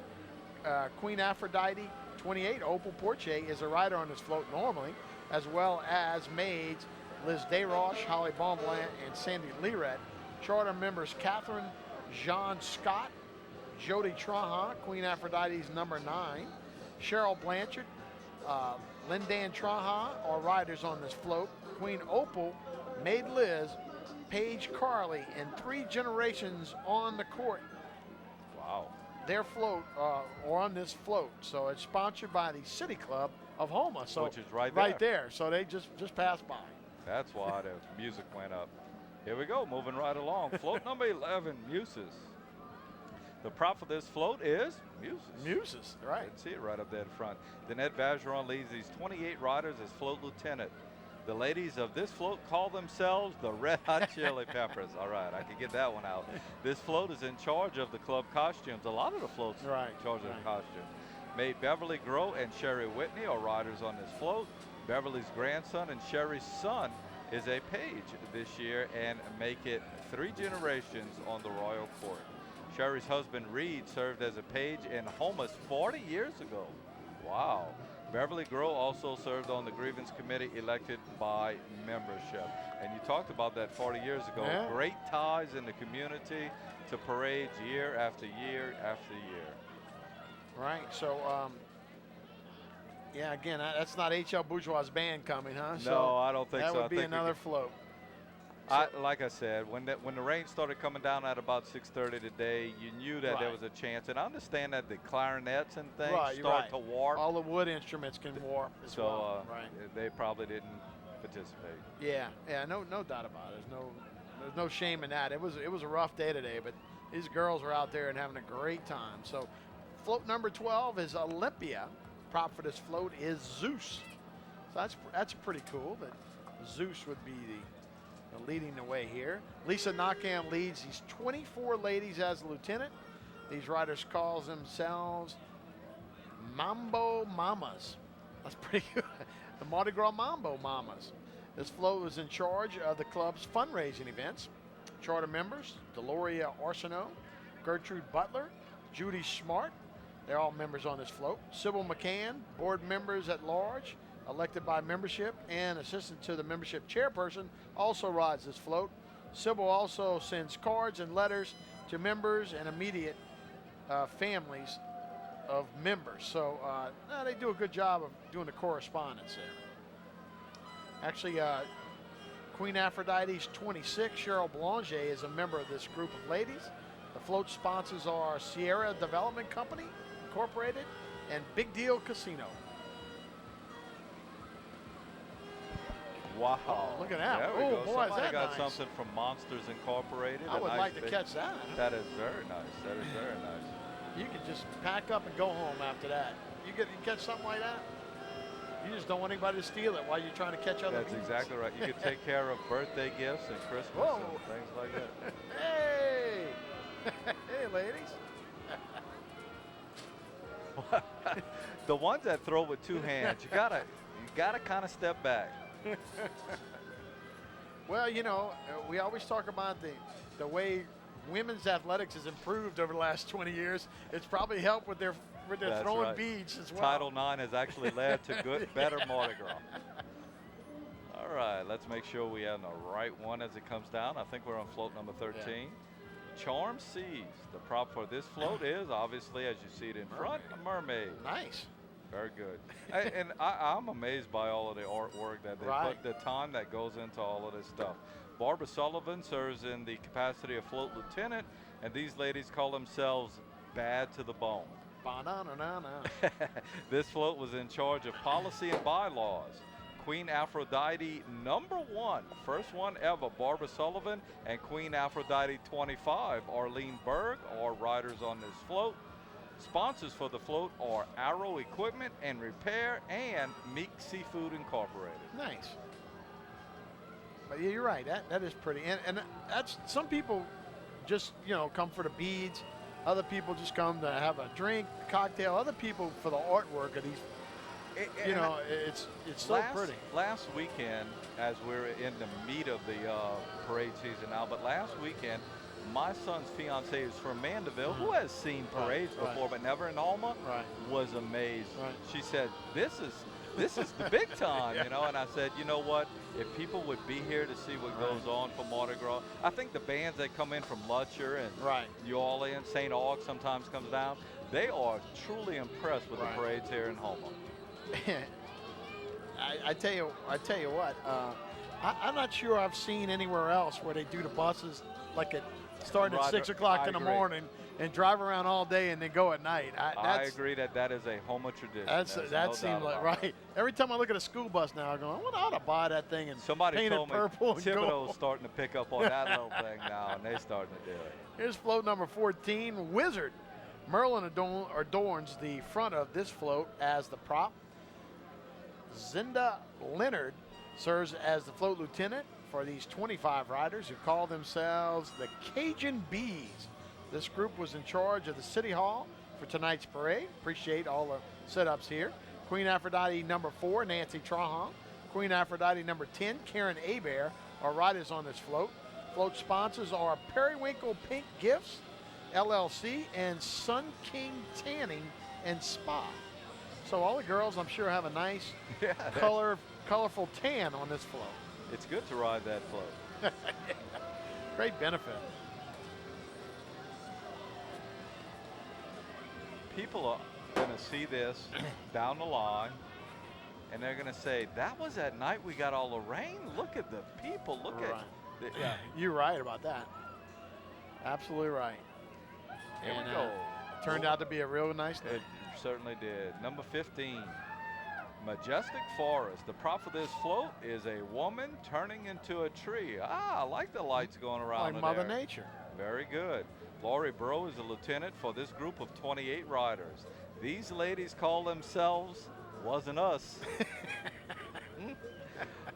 Queen Aphrodite 28, Opal Porche, is a rider on this float normally, as well as Maids, Liz Desroches, Holly Bonblanc, and Sandy Lerat. Charter members Catherine Jean Scott, Jody Trahan, Queen Aphrodite's number 9, Cheryl Blanchard, Lindan Trahan are riders on this float. Queen Opal, Maid Liz, Paige Carley, and 3 generations on the court. Wow. their float or on this float. So it's sponsored by the City Club of Houma. So which is right there. So they just passed by. That's why the music went up. Here we go, moving right along. Float number 11, Muses. The prop for this float is Muses. Muses, right. You can see it right up there in front. Danette Bergeron leads these 28 riders as float lieutenant. The ladies of this float call themselves the Red Hot Chili Peppers. All right, I can get that one out. This float is in charge of the club costumes. A lot of the floats are in charge of the costumes. Maid Beverly Grow and Sherry Whitney are riders on this float. Beverly's grandson and Sherry's son is a page this year and make it 3 generations on the royal court. Sherry's husband Reed served as a page in Houma's 40 years ago. Wow. Beverly Grow also served on the grievance committee elected by membership. And you talked about that 40 years ago. Yeah. Great ties in the community to parades year after year after year. Right. So, yeah, again, that's not H.L. Bourgeois' band coming, huh? No, I don't think so. That would be another float. Like I said, when the rain started coming down at about 6:30 today, you knew that there was a chance. And I understand that the clarinets and things start to warp. All the wood instruments can warp as well. They probably didn't participate. Yeah, no doubt about it. There's no shame in that. It was a rough day today, but these girls are out there and having a great time. So, float number 12 is Olympia. Prop for this float is Zeus. So that's pretty cool. That Zeus would be the leading the way here. Lisa Nakam leads these 24 ladies as lieutenant. These riders call themselves Mambo Mamas. That's pretty good. The Mardi Gras Mambo Mamas. This float is in charge of the club's fundraising events. Charter members, Deloria Arsenault, Gertrude Butler, Judy Smart. They're all members on this float. Sybil McCann, board members at large, elected by membership and assistant to the membership chairperson, also rides this float. Sybil also sends cards and letters to members and immediate families of members. So they do a good job of doing the correspondence there. Actually, Queen Aphrodite's 26, Cheryl Boulanger, is a member of this group of ladies. The float sponsors are Sierra Development Company, Incorporated, and Big Deal Casino. Wow. Oh, look at that. There we go. Boy, Somebody is that got nice. something from Monsters Incorporated. I would like to catch that. That is very nice. That is very nice. You can just pack up and go home after that. You catch something like that? You just don't want anybody to steal it while you're trying to catch other That's beans. exactly right. You could take care of birthday gifts and Christmas and things like that. Hey! Hey, ladies. The ones that throw with 2 hands, you gotta kind of step back. Well, we always talk about the way women's athletics has improved over the last 20 years. It's probably helped with their That's throwing right. beads as well. Title IX has actually led to better Mardi Gras. All right, let's make sure we have the right one as it comes down. I think we're on float number 13. Yeah. Charm Seas. The prop for this float is, obviously, as you see it in front, a mermaid. Nice. Very good. And I'm amazed by all of the artwork that they put, the time that goes into all of this stuff. Barbara Sullivan serves in the capacity of float lieutenant, and these ladies call themselves Bad to the Bone. Ba-na-na-na-na. This float was in charge of policy and bylaws. Queen Aphrodite #1, first one ever, Barbara Sullivan, and Queen Aphrodite 25, Arlene Berg, are riders on this float. Sponsors for the float are Arrow Equipment and Repair and Meek Seafood Incorporated. Nice. But yeah, you're right. That is pretty. And that's, some people just, come for the beads. Other people just come to have a drink, cocktail. Other people for the artwork of these. It's so pretty. Last weekend, as we're in the meat of the parade season now, but last weekend, my son's fiance is from Mandeville, who has seen parades before, but never in Houma, was amazed. Right. She said, this is the big time, And I said, you know what? If people would be here to see what goes on for Mardi Gras, I think the bands that come in from Lutcher and New Orleans, St. Aug sometimes comes down, they are truly impressed with the parades here in Houma. I tell you what, I'm not sure I've seen anywhere else where they do the buses like starting at 6 o'clock in the morning and drive around all day and then go at night. I agree that is a Houma tradition. That seems like right. Every time I look at a school bus now, I go, I ought to buy that thing and somebody paint told it purple me and gold. Thibodeau's starting to pick up on that little thing now, and they're starting to do it. Here's float number 14, Wizard. Merlin adorns the front of this float as the prop. Zinda Leonard serves as the float lieutenant for these 25 riders who call themselves the Cajun Bees. This group was in charge of the City Hall for tonight's parade. Appreciate all the setups here. Queen Aphrodite number 4, Nancy Trahan. Queen Aphrodite number 10, Karen Abear, are riders on this float. Float sponsors are Periwinkle Pink Gifts, LLC, and Sun King Tanning and Spa. So all the girls, I'm sure, have a nice colorful tan on this float. It's good to ride that float. Great benefit. People are going to see this down the line, and they're going to say, that was that night we got all the rain? Look at the people. Look at yeah, you're right about that. Absolutely right. Here we go. Turned out to be a real nice day. It certainly did. Number 15, Majestic Forest. The prop for this float is a woman turning into a tree. I like the lights going around like Mother Nature. Very good. Laurie Bro is the lieutenant for this group of 28 riders. These ladies call themselves Wasn't Us.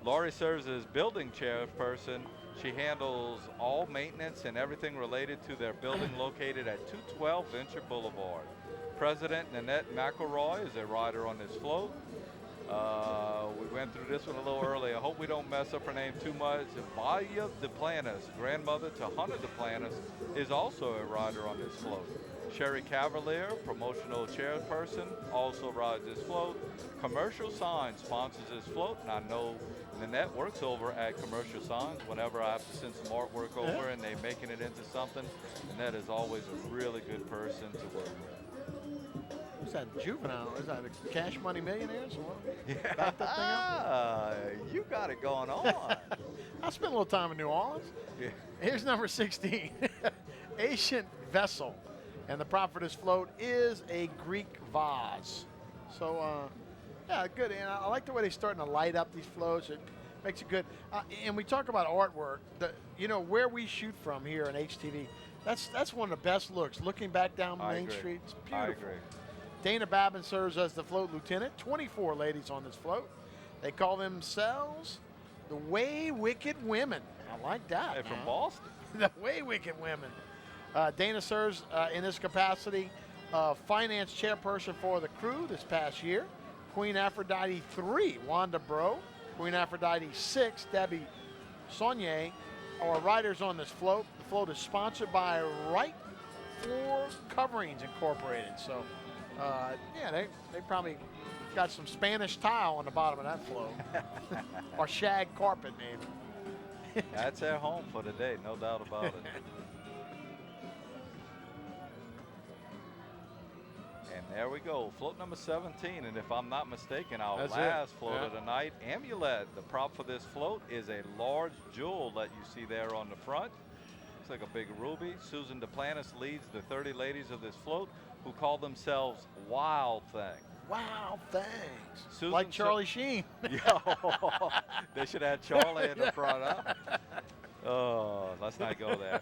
Laurie serves as building chairperson. She handles all maintenance and everything related to their building located at 212 Venture Boulevard. President Nanette McElroy is a rider on this float. We went through this one a little early. I hope we don't mess up her name too much. Vaya Duplantis, grandmother to Hunter Duplantis, is also a rider on this float. Sherry Cavalier, promotional chairperson, also rides this float. Commercial Signs sponsors this float, and I know Nanette works over at Commercial Signs whenever I have to send some artwork over and they're making it into something. Nanette is always a really good person to work with. Who's that, Juvenile? Is that a Cash Money Millionaires? Or what? Yeah. Back that thing up? You got it going on. I spent a little time in New Orleans. Yeah. Here's number 16, Ancient Vessel. And the prop for this float is a Greek vase. So, yeah, good. And I like the way they're starting to light up these floats. It makes it good. And we talk about artwork. Where we shoot from here in HTV, that's one of the best looks. Looking back down Main Street, it's beautiful. I agree. Dana Babin serves as the float lieutenant. 24 ladies on this float. They call themselves the Way Wicked Women. I like that. They're from Boston. The Way Wicked Women. Dana serves in this capacity finance chairperson for the crew this past year. Queen Aphrodite 3, Wanda Bro. Queen Aphrodite 6, Debbie Saunier, are riders on this float. The float is sponsored by Right Floor Coverings Incorporated. So, yeah, they probably got some Spanish tile on the bottom of that float. Or shag carpet, maybe. That's their home for the day, no doubt about it. And there we go, float number 17, and if I'm not mistaken, our last float of the night, Amulet. The prop for this float is a large jewel that you see there on the front. Looks like a big ruby. Susan Duplantis leads the 30 ladies of this float who call themselves Wild Thing. Wow, thanks. Susan like Charlie Sheen. They should have Charlie in the front, huh? Oh, let's not go there.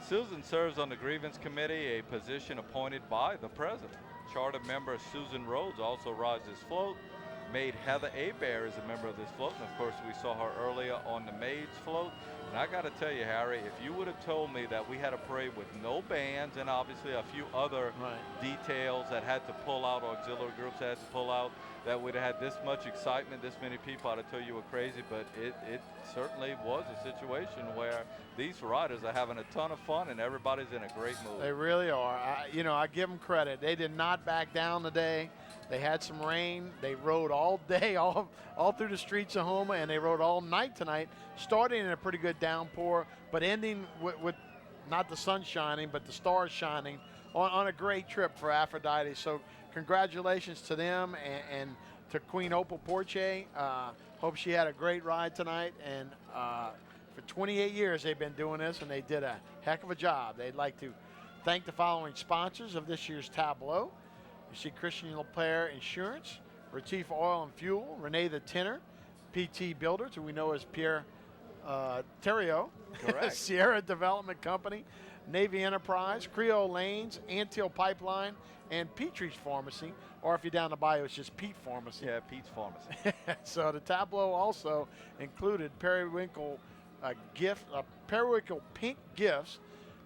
Susan serves on the Grievance Committee, a position appointed by the President. Charter member Susan Rhodes also rides this float. Maid Heather Abear is a member of this float, and of course we saw her earlier on the Maids float. And I got to tell you, Harry, if you would have told me that we had a parade with no bands and obviously a few other details that had to pull out, auxiliary groups had to pull out, that we'd have had this much excitement, this many people, I'd have told you were crazy, but it certainly was a situation where these riders are having a ton of fun and everybody's in a great mood. They really are. I give them credit. They did not back down today. They had some rain. They rode all day, all through the streets of Houma, and they rode all night tonight, starting in a pretty good downpour, but ending with not the sun shining, but the stars shining on a great trip for Aphrodite. So congratulations to them and to Queen Opal Porche. Hope she had a great ride tonight. And for 28 years they've been doing this, and they did a heck of a job. They'd like to thank the following sponsors of this year's tableau. You see Christian LePaire Insurance, Retief Oil and Fuel, Renee the Tinner, PT Builders, who we know as Pierre Theriault, Correct. Sierra Development Company, Navy Enterprise, Creole Lanes, Antil Pipeline, and Petrie's Pharmacy, or if you're down the bayou, it's just Pete Pharmacy. Yeah, Pete's Pharmacy. So the tableau also included Periwinkle Periwinkle Pink Gifts,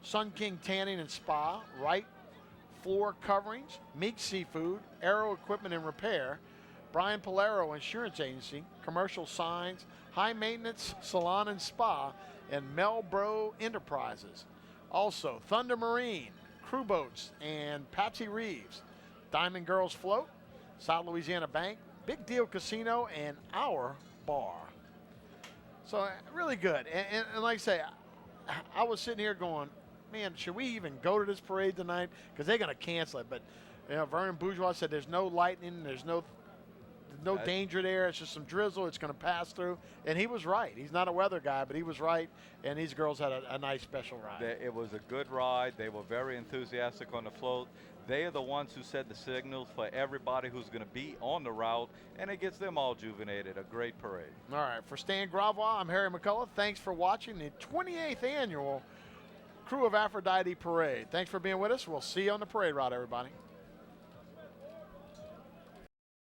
Sun King Tanning and Spa, Wright Floor Coverings, Meek Seafood, Aero Equipment and Repair, Brian Polero Insurance Agency, Commercial Signs, High Maintenance Salon and Spa, and Melbro Enterprises. Also, Thunder Marine, Crew Boats, and Patsy Reeves, Diamond Girls Float, South Louisiana Bank, Big Deal Casino, and Our Bar. So really good. And like I say, I was sitting here going, man, should we even go to this parade tonight? Because they're going to cancel it. But Vernon Bourgeois said there's no lightning, there's no danger there. It's just some drizzle. It's going to pass through. And he was right. He's not a weather guy, but he was right. And these girls had a nice special ride. It was a good ride. They were very enthusiastic on the float. They are the ones who set the signals for everybody who's going to be on the route, and it gets them all juvenated. A great parade. All right. For Stan Gravois, I'm Harry McCullough. Thanks for watching the 28th annual Krewe of Aphrodite Parade. Thanks for being with us. We'll see you on the parade route, everybody.